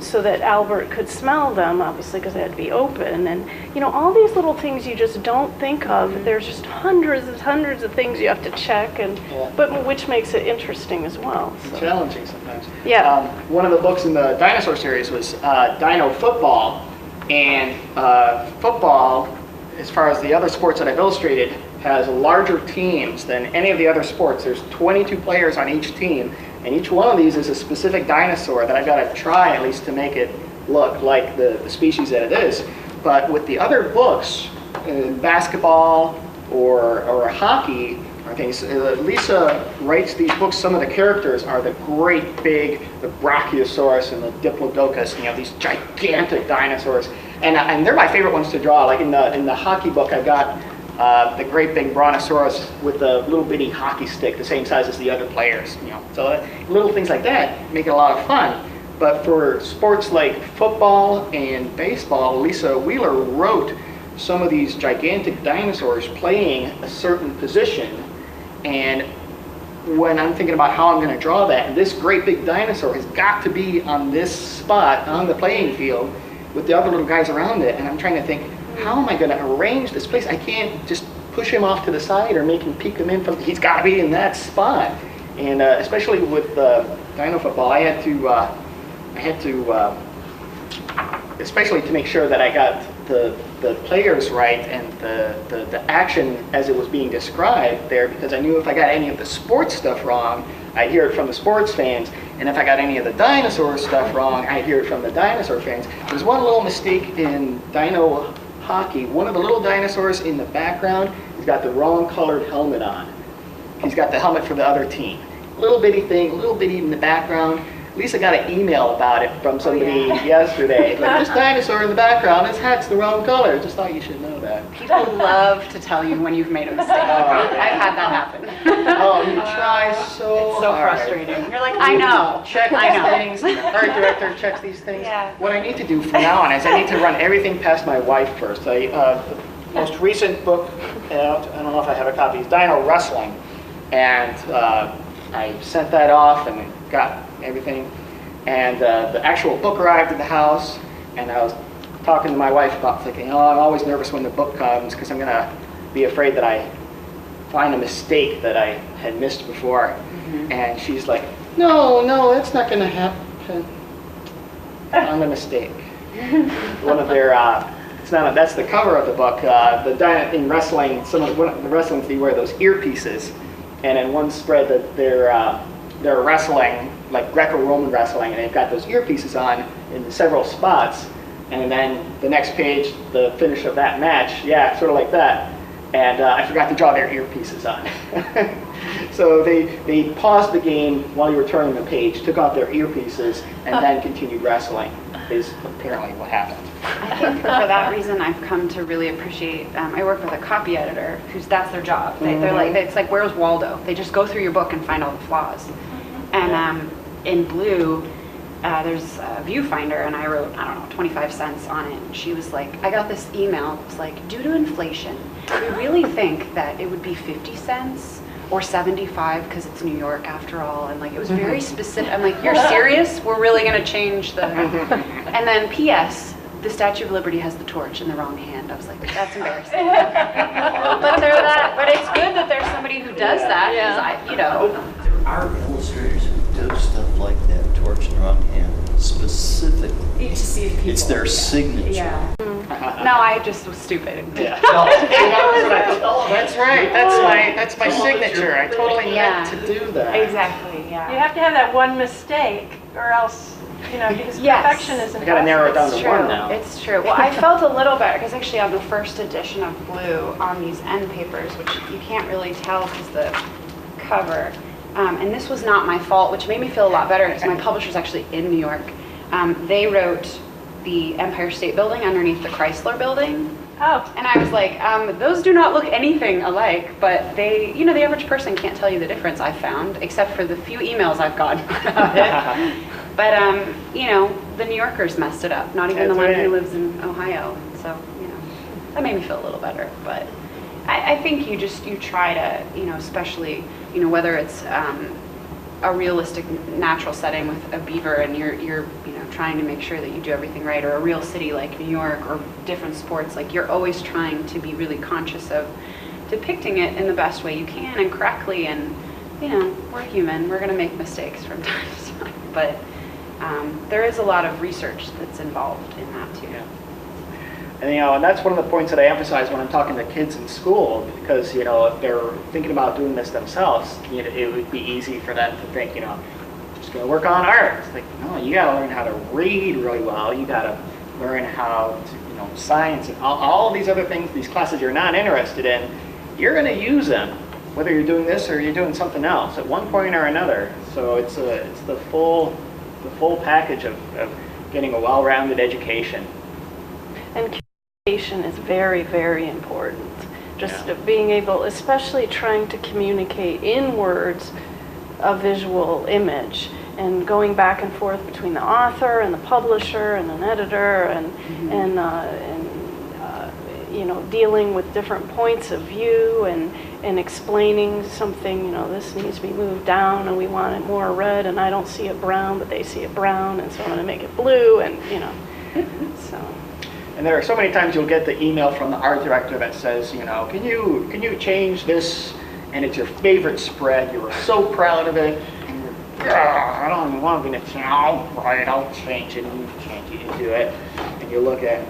[SPEAKER 4] so that Albert could smell them, obviously, because they had to be open. And, you know, all these little things you just don't think of. There's just hundreds of things you have to check, but which makes it interesting as well. So.
[SPEAKER 3] Challenging sometimes.
[SPEAKER 4] Yeah.
[SPEAKER 3] One of the books in the dinosaur series was Dino Football, and football as far as the other sports that I've illustrated, has larger teams than any of the other sports. There's 22 players on each team, and each one of these is a specific dinosaur that I've got to try at least to make it look like the species that it is. But with the other books, basketball or hockey, or things, Lisa writes these books. Some of the characters are the great big, the Brachiosaurus and the Diplodocus, these gigantic dinosaurs. And they're my favorite ones to draw. Like in the hockey book, I've got the great big Brontosaurus with the little bitty hockey stick, the same size as the other players. So little things like that make it a lot of fun. But for sports like football and baseball, Lisa Wheeler wrote some of these gigantic dinosaurs playing a certain position. And when I'm thinking about how I'm going to draw that, this great big dinosaur has got to be on this spot on the playing field with the other little guys around it. And I'm trying to think, how am I going to arrange this place? I can't just push him off to the side or make him peek him in from, he's got to be in that spot. And especially with dino football, I had to, especially to make sure that I got the players right and the action as it was being described there, because I knew if I got any of the sports stuff wrong, I'd hear it from the sports fans, and if I got any of the dinosaur stuff wrong, I'd hear it from the dinosaur fans. There's one little mistake in dino hockey. One of the little dinosaurs in the background, he's got the wrong colored helmet on. He's got the helmet for the other team. Little bitty thing, little bitty in the background. Lisa got an email about it from somebody yesterday. Like, this dinosaur in the background, his hat's the wrong color. Just thought you should know that.
[SPEAKER 5] People love to tell you when you've made a mistake. I've had that happen.
[SPEAKER 3] Oh, you try so
[SPEAKER 5] It's so
[SPEAKER 3] hard.
[SPEAKER 5] frustrating. You're like, I know.
[SPEAKER 3] Check these things. Art director checks these things.
[SPEAKER 5] Yeah.
[SPEAKER 3] What I need to do from now on is I need to run everything past my wife first. The most recent book out, I don't know if I have a copy, is Dino Wrestling. And I sent that off and got everything, and the actual book arrived at the house, and I was talking to my wife about thinking, I'm always nervous when the book comes because I'm going to be afraid that I find a mistake that I had missed before. Mm-hmm. And she's like, no, that's not going to happen. I'm a mistake. One of their, that's the cover of the book. In wrestling, the wrestlings, they wear those earpieces, and in one spread that they're wrestling, like Greco-Roman wrestling, and they've got those earpieces on in several spots. And then the next page, the finish of that match, sort of like that. And I forgot to draw their earpieces on. So they paused the game while you were turning the page, took off their earpieces, and then continued wrestling, is apparently what happened.
[SPEAKER 5] I think for that reason, I've come to really appreciate, I work with a copy editor that's their job. They're like, it's like, where's Waldo? They just go through your book and find all the flaws. And in Blue, there's a viewfinder, and I wrote, 25 cents on it. And she was like, I got this email. It was like, due to inflation, we really think that it would be 50 cents or 75 because it's New York after all. And like, it was very specific. I'm like, you're serious? We're really going to change the... And then P.S., the Statue of Liberty has the torch in the wrong hand. I was like, that's embarrassing. But it's good that there's somebody who does that.
[SPEAKER 8] There are illustrators who do stuff like that, torch in the wrong hand, specifically.
[SPEAKER 5] To see if people,
[SPEAKER 8] it's their signature.
[SPEAKER 5] Yeah. No, I just was stupid.
[SPEAKER 3] Yeah. That's right. That's my signature. I totally meant to do that.
[SPEAKER 5] Exactly. Yeah.
[SPEAKER 2] You have to have that one mistake, or else, because perfection is impossible.
[SPEAKER 3] I got to narrow it down to
[SPEAKER 5] It's true.
[SPEAKER 3] one now.
[SPEAKER 5] It's true. Well, I felt a little better because actually on the first edition of Blue, on these end papers, which you can't really tell because the cover, and this was not my fault, which made me feel a lot better because my publisher's actually in New York. They wrote the Empire State Building underneath the Chrysler Building.
[SPEAKER 2] Oh.
[SPEAKER 5] And I was like, those do not look anything alike, but they, the average person can't tell you the difference, I've found, except for the few emails I've gotten about it. But, the New Yorkers messed it up, not even the one who lives in Ohio. So, that made me feel a little better. But I think you try to, especially, whether it's a realistic natural setting with a beaver and you're trying to make sure that you do everything right, or a real city like New York, or different sports, like you're always trying to be really conscious of depicting it in the best way you can and correctly. And we're human, we're going to make mistakes from time to time, but there is a lot of research that's involved in that too.
[SPEAKER 3] And, and that's one of the points that I emphasize when I'm talking to kids in school, because, if they're thinking about doing this themselves, it would be easy for them to think, just going to work on art. It's like, no, you got to learn how to read really well. You got to learn how to, science and all of these other things, these classes you're not interested in, you're going to use them, whether you're doing this or you're doing something else at one point or another. So it's the full package of getting a well-rounded education.
[SPEAKER 4] And communication is very, very important. Just being able, especially trying to communicate in words, a visual image, and going back and forth between the author and the publisher and an editor, and dealing with different points of view, and explaining something. This needs to be moved down, and we want it more red, and I don't see it brown, but they see it brown, and so I'm going to make it blue, and so.
[SPEAKER 3] And there are so many times you'll get the email from the art director that says, can you change this? And it's your favorite spread. You were so proud of it. I don't even want to be right, I'll change it, and you change it, you do it, and you look at it,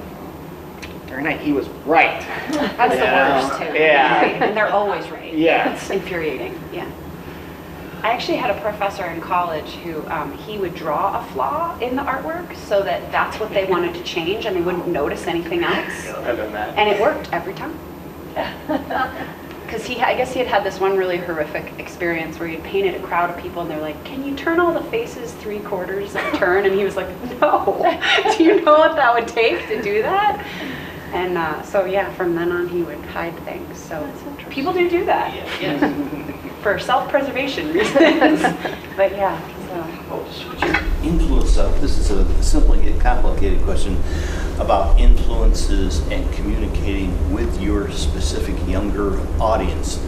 [SPEAKER 3] darn it, he was right.
[SPEAKER 5] That's the worst, too.
[SPEAKER 3] Yeah.
[SPEAKER 5] Right? And they're always right.
[SPEAKER 3] Yeah.
[SPEAKER 5] It's infuriating, yeah. I actually had a professor in college who, he would draw a flaw in the artwork so that that's what they wanted to change, and they wouldn't notice anything else.
[SPEAKER 3] I've done that.
[SPEAKER 5] And it worked every time. Because I guess he had this one really horrific experience where he'd painted a crowd of people and they're like, can you turn all the faces 3/4 of a turn? And he was like, no. Do you know what that would take to do that? And so yeah, from then on he would hide things. So people do that. For self-preservation reasons. But yeah, so.
[SPEAKER 8] Influence stuff. This is a simply a complicated question about influences and communicating with your specific younger audience.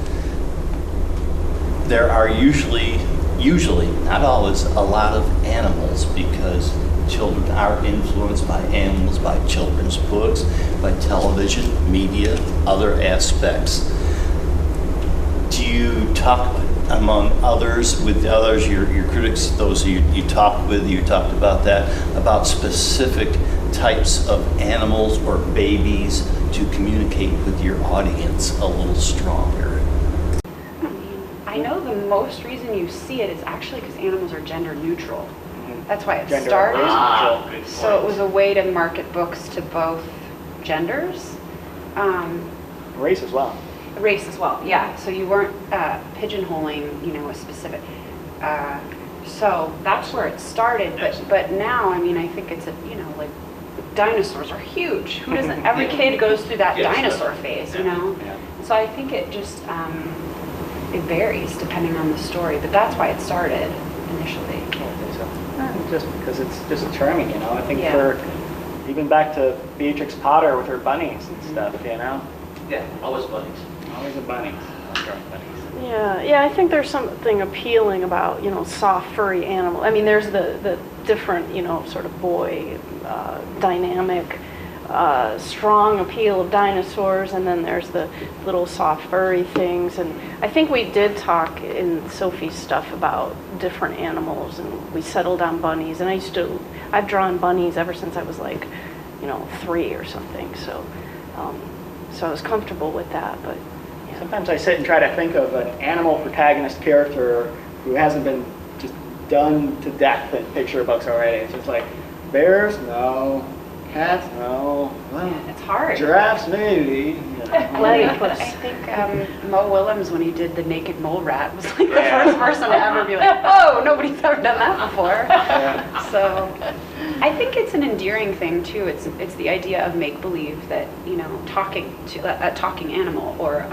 [SPEAKER 8] There are usually, not always, a lot of animals, because children are influenced by animals, by children's books, by television, media, other aspects. Do you talk among others, with others, your critics, those you talked with, you talked about that, about specific types of animals or babies to communicate with your audience a little stronger?
[SPEAKER 5] I know the most reason you see it is actually because animals are gender neutral. That's why it
[SPEAKER 3] Gender
[SPEAKER 5] started. So it was a way to market books to both genders.
[SPEAKER 3] Race as well.
[SPEAKER 5] Race as well, yeah. So you weren't pigeonholing, a specific. So that's where it started. But now, I think it's like dinosaurs are huge. Who doesn't? Every kid goes through that dinosaur phase, Yeah. So I think it just it varies depending on the story. But that's why it started initially.
[SPEAKER 3] Just because it's just charming, I think for even back to Beatrix Potter with her bunnies and stuff,
[SPEAKER 6] Yeah, always bunnies.
[SPEAKER 3] Always a bunnies. Bunnies.
[SPEAKER 4] Yeah, I think there's something appealing about, soft, furry animal. There's the different, sort of boy, dynamic, strong appeal of dinosaurs, and then there's the little soft, furry things. And I think we did talk in Sophie's stuff about different animals, and we settled on bunnies. And I've drawn bunnies ever since I was like, 3 or something. So I was comfortable with that, but.
[SPEAKER 3] Sometimes I sit and try to think of an animal protagonist character who hasn't been just done to death in picture books already. It's just like, bears? No. Cats? No. Well,
[SPEAKER 5] it's hard.
[SPEAKER 3] Giraffes? Maybe.
[SPEAKER 5] I think Mo Willems, when he did the naked mole rat, was like the first person to ever be like, oh, nobody's ever done that before. So I think it's an endearing thing too. It's the idea of make-believe that, talking to a talking animal or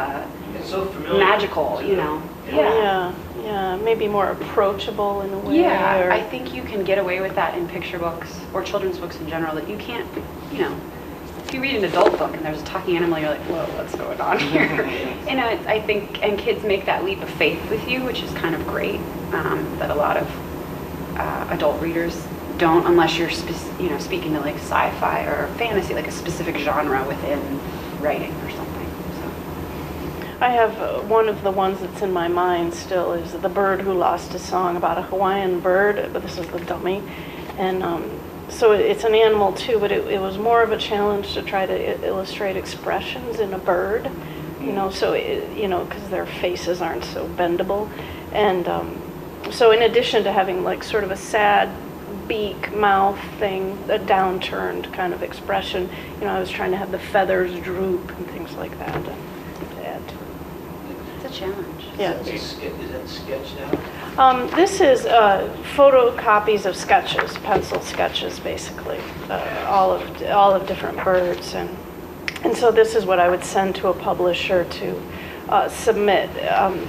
[SPEAKER 6] so familiar.
[SPEAKER 5] Magical,
[SPEAKER 4] Yeah, maybe more approachable in a way.
[SPEAKER 5] Yeah,
[SPEAKER 4] or...
[SPEAKER 5] I think you can get away with that in picture books or children's books in general, that you can't, if you read an adult book and there's a talking animal, you're like, whoa, what's going on here? I think, and kids make that leap of faith with you, which is kind of great, that a lot of adult readers don't, unless you're, speaking to like sci-fi or fantasy, like a specific genre within writing or something.
[SPEAKER 4] I have one of the ones that's in my mind still is The Bird Who Lost His Song, about a Hawaiian bird, but this is the dummy. And so it's an animal too, but it was more of a challenge to try to illustrate expressions in a bird, you know, so, because their faces aren't so bendable. And so in addition to having like sort of a sad beak, mouth thing, a downturned kind of expression, I was trying to have the feathers droop and things like that to add to it.
[SPEAKER 5] It's a challenge.
[SPEAKER 4] Yeah.
[SPEAKER 6] Is that sketched out?
[SPEAKER 4] This is photocopies of sketches, pencil sketches, basically, all of different birds, and so this is what I would send to a publisher to submit.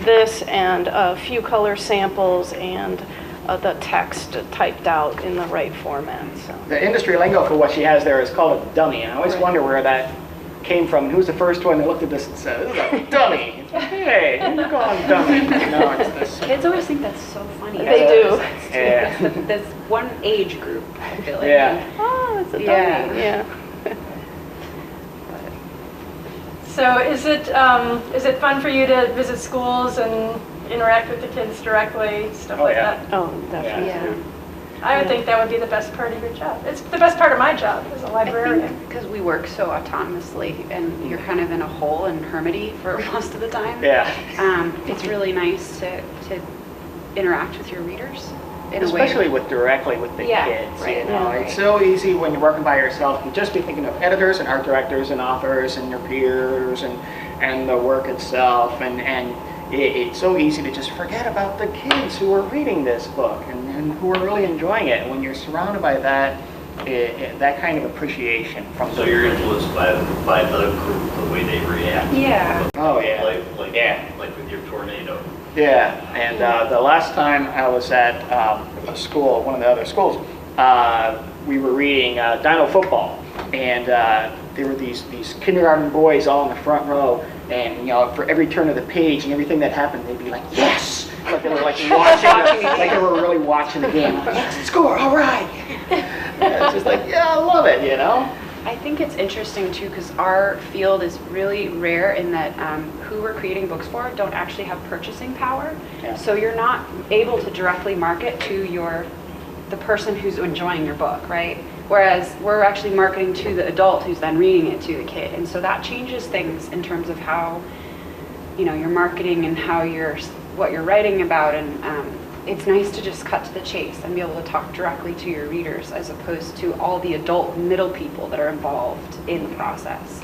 [SPEAKER 4] This and a few color samples and the text typed out in the right format. So.
[SPEAKER 3] The industry lingo for what she has there is called a dummy, and I always wonder where that came from. Who's the first one that looked at this and said, "This is a dummy"? It's like, hey, you call it dummy. No, it's this.
[SPEAKER 5] Kids always think that's so funny.
[SPEAKER 4] They do.
[SPEAKER 3] Yeah.
[SPEAKER 5] That's one age group, I feel like.
[SPEAKER 3] Yeah.
[SPEAKER 4] Oh, it's a dummy.
[SPEAKER 5] Yeah.
[SPEAKER 2] So is it fun for you to visit schools and interact with the kids directly, stuff like
[SPEAKER 3] yeah.
[SPEAKER 2] that?
[SPEAKER 4] Oh, definitely.
[SPEAKER 5] Yeah.
[SPEAKER 2] I would think that would be the best part of your job. It's the best part of my job as a librarian.
[SPEAKER 5] Because we work so autonomously and you're kind of in a hole and hermity for most of the time.
[SPEAKER 3] Yeah.
[SPEAKER 5] It's really nice to interact with your readers in
[SPEAKER 3] Especially
[SPEAKER 5] a way.
[SPEAKER 3] directly with the
[SPEAKER 5] Yeah,
[SPEAKER 3] kids.
[SPEAKER 5] right.
[SPEAKER 3] You know,
[SPEAKER 5] Yeah.
[SPEAKER 3] it's so easy when you're working by yourself to just be thinking of editors and art directors and authors and your peers and the work itself, and it's so easy to just forget about the kids who are reading this book and who are really enjoying it. And when you're surrounded by that, that kind of appreciation from
[SPEAKER 6] So you're influenced by the group, the way they react.
[SPEAKER 5] Yeah.
[SPEAKER 3] Oh yeah.
[SPEAKER 6] Like with your tornado.
[SPEAKER 3] Yeah, and the last time I was at a school, one of the other schools, we were reading Dino Football, and there were these kindergarten boys all in the front row, and for every turn of the page and everything that happened, they'd be like, "Yes!" Like they were like watching, like they were really watching the game. Like, "Yes, score! All right!" And it's just like, yeah, I love it,
[SPEAKER 5] I think it's interesting too because our field is really rare in that who we're creating books for don't actually have purchasing power.
[SPEAKER 3] Yeah.
[SPEAKER 5] So you're not able to directly market to the person who's enjoying your book, right? Whereas we're actually marketing to the adult who's then reading it to the kid, and so that changes things in terms of how you're marketing and what you're writing about, and it's nice to just cut to the chase and be able to talk directly to your readers as opposed to all the adult middle people that are involved in the process.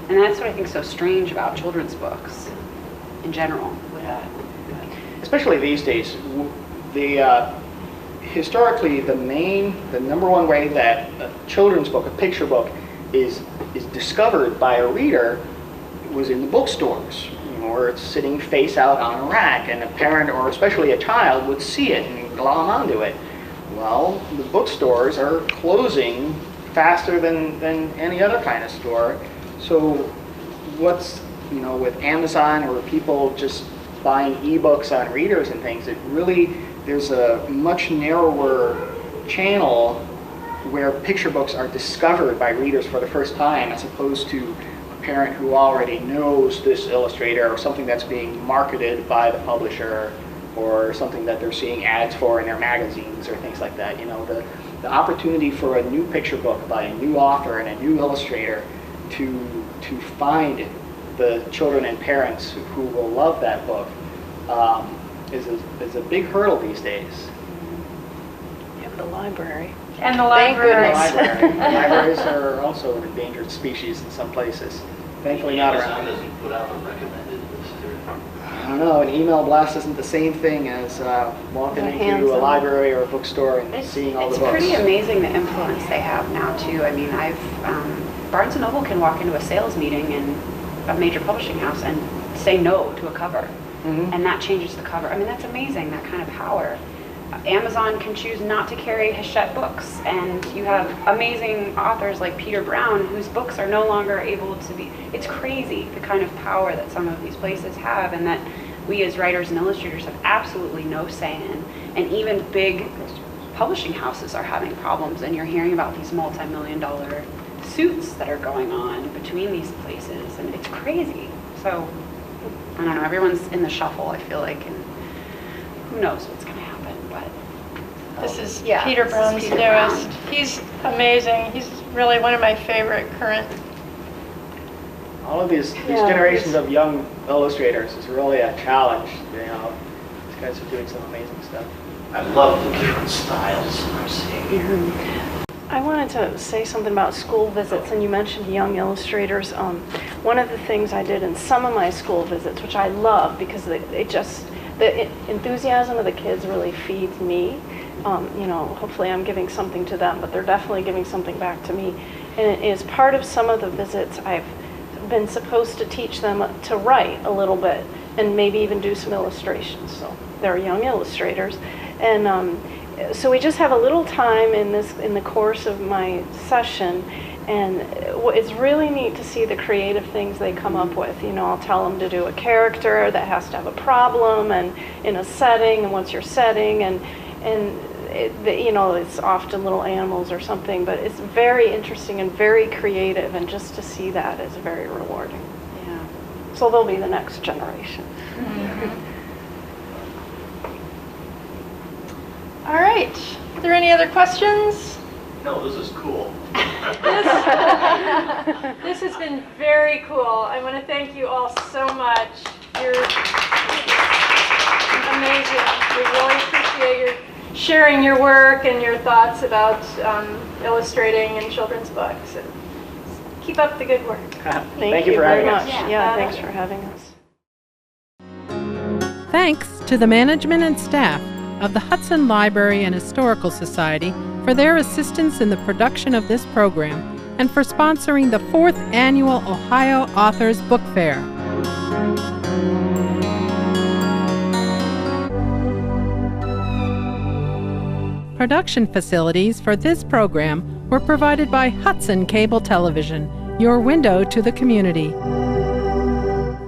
[SPEAKER 5] And that's what I think is so strange about children's books in general with that.
[SPEAKER 3] Especially these days, historically the number one way that a children's book, a picture book, is discovered by a reader was in the bookstores, where it's sitting face out on a rack, and a parent or especially a child would see it and glom onto it. Well, the bookstores are closing faster than any other kind of store. So what's, with Amazon or people just buying ebooks on readers and things, there's a much narrower channel where picture books are discovered by readers for the first time, as opposed to parent who already knows this illustrator or something that's being marketed by the publisher or something that they're seeing ads for in their magazines or things like that. The opportunity for a new picture book by a new author and a new illustrator to find the children and parents who will love that book is a big hurdle these days.
[SPEAKER 4] You have the library.
[SPEAKER 2] And the libraries.
[SPEAKER 3] Libraries are also an endangered species in some places. Thankfully not
[SPEAKER 6] Amazon
[SPEAKER 3] around.
[SPEAKER 6] doesn't put out a recommended list or...
[SPEAKER 3] I don't know, an email blast isn't the same thing as walking into a library or a bookstore and seeing all the books.
[SPEAKER 5] It's pretty amazing the influence they have now too. I mean, Barnes & Noble can walk into a sales meeting in a major publishing house and say no to a cover.
[SPEAKER 3] Mm-hmm.
[SPEAKER 5] And that changes the cover. I mean, that's amazing, that kind of power. Amazon can choose not to carry Hachette books, and you have amazing authors like Peter Brown whose books are no longer able to be. It's crazy the kind of power that some of these places have, and that we as writers and illustrators have absolutely no say in. And even big publishing houses are having problems, and you're hearing about these multi-million-dollar suits that are going on between these places, and it's crazy. So I don't know, everyone's in the shuffle, I feel like, and who knows what's going to happen, but
[SPEAKER 2] This is
[SPEAKER 4] Yeah,
[SPEAKER 2] Peter
[SPEAKER 4] this is
[SPEAKER 2] Brown's
[SPEAKER 4] Peter
[SPEAKER 2] newest. He's amazing. He's really one of my favorite current.
[SPEAKER 3] All of these
[SPEAKER 4] Yeah,
[SPEAKER 3] generations of young illustrators is really a challenge. You know, these guys are doing some amazing stuff.
[SPEAKER 6] I love the different styles I'm seeing here.
[SPEAKER 4] I wanted to say something about school visits, and you mentioned young illustrators. One of the things I did in some of my school visits, which I love because the enthusiasm of the kids really feeds me. You know, hopefully I'm giving something to them, but they're definitely giving something back to me. And as part of some of the visits, I've been supposed to teach them to write a little bit and maybe even do some illustrations. So they're young illustrators. And so we just have a little time in the course of my session, and it's really neat to see the creative things they come up with. You know, I'll tell them to do a character that has to have a problem and in a setting, and what's your setting, and you know, it's often little animals or something, but it's very interesting and very creative, and just to see that is very rewarding. Yeah. So they'll be the next generation.
[SPEAKER 2] Mm-hmm. All right. Are there any other questions?
[SPEAKER 6] No, this is cool.
[SPEAKER 2] This has been very cool. I want to thank you all so much. You're amazing. We really appreciate your sharing your work and your thoughts about illustrating in children's books. And keep up the good work.
[SPEAKER 3] Thank you for
[SPEAKER 4] very
[SPEAKER 3] having us.
[SPEAKER 4] much. Yeah, thanks for having us.
[SPEAKER 1] Thanks to the management and staff of the Hudson Library and Historical Society for their assistance in the production of this program and for sponsoring the 4th Annual Ohio Authors Book Fair. Production facilities for this program were provided by Hudson Cable Television, your window to the community.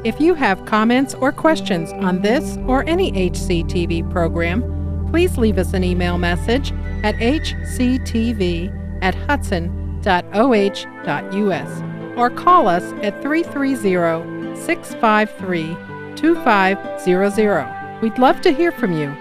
[SPEAKER 1] If you have comments or questions on this or any HCTV program, please leave us an email message at hctv@hudson.oh.us or call us at 330-653-2500. We'd love to hear from you.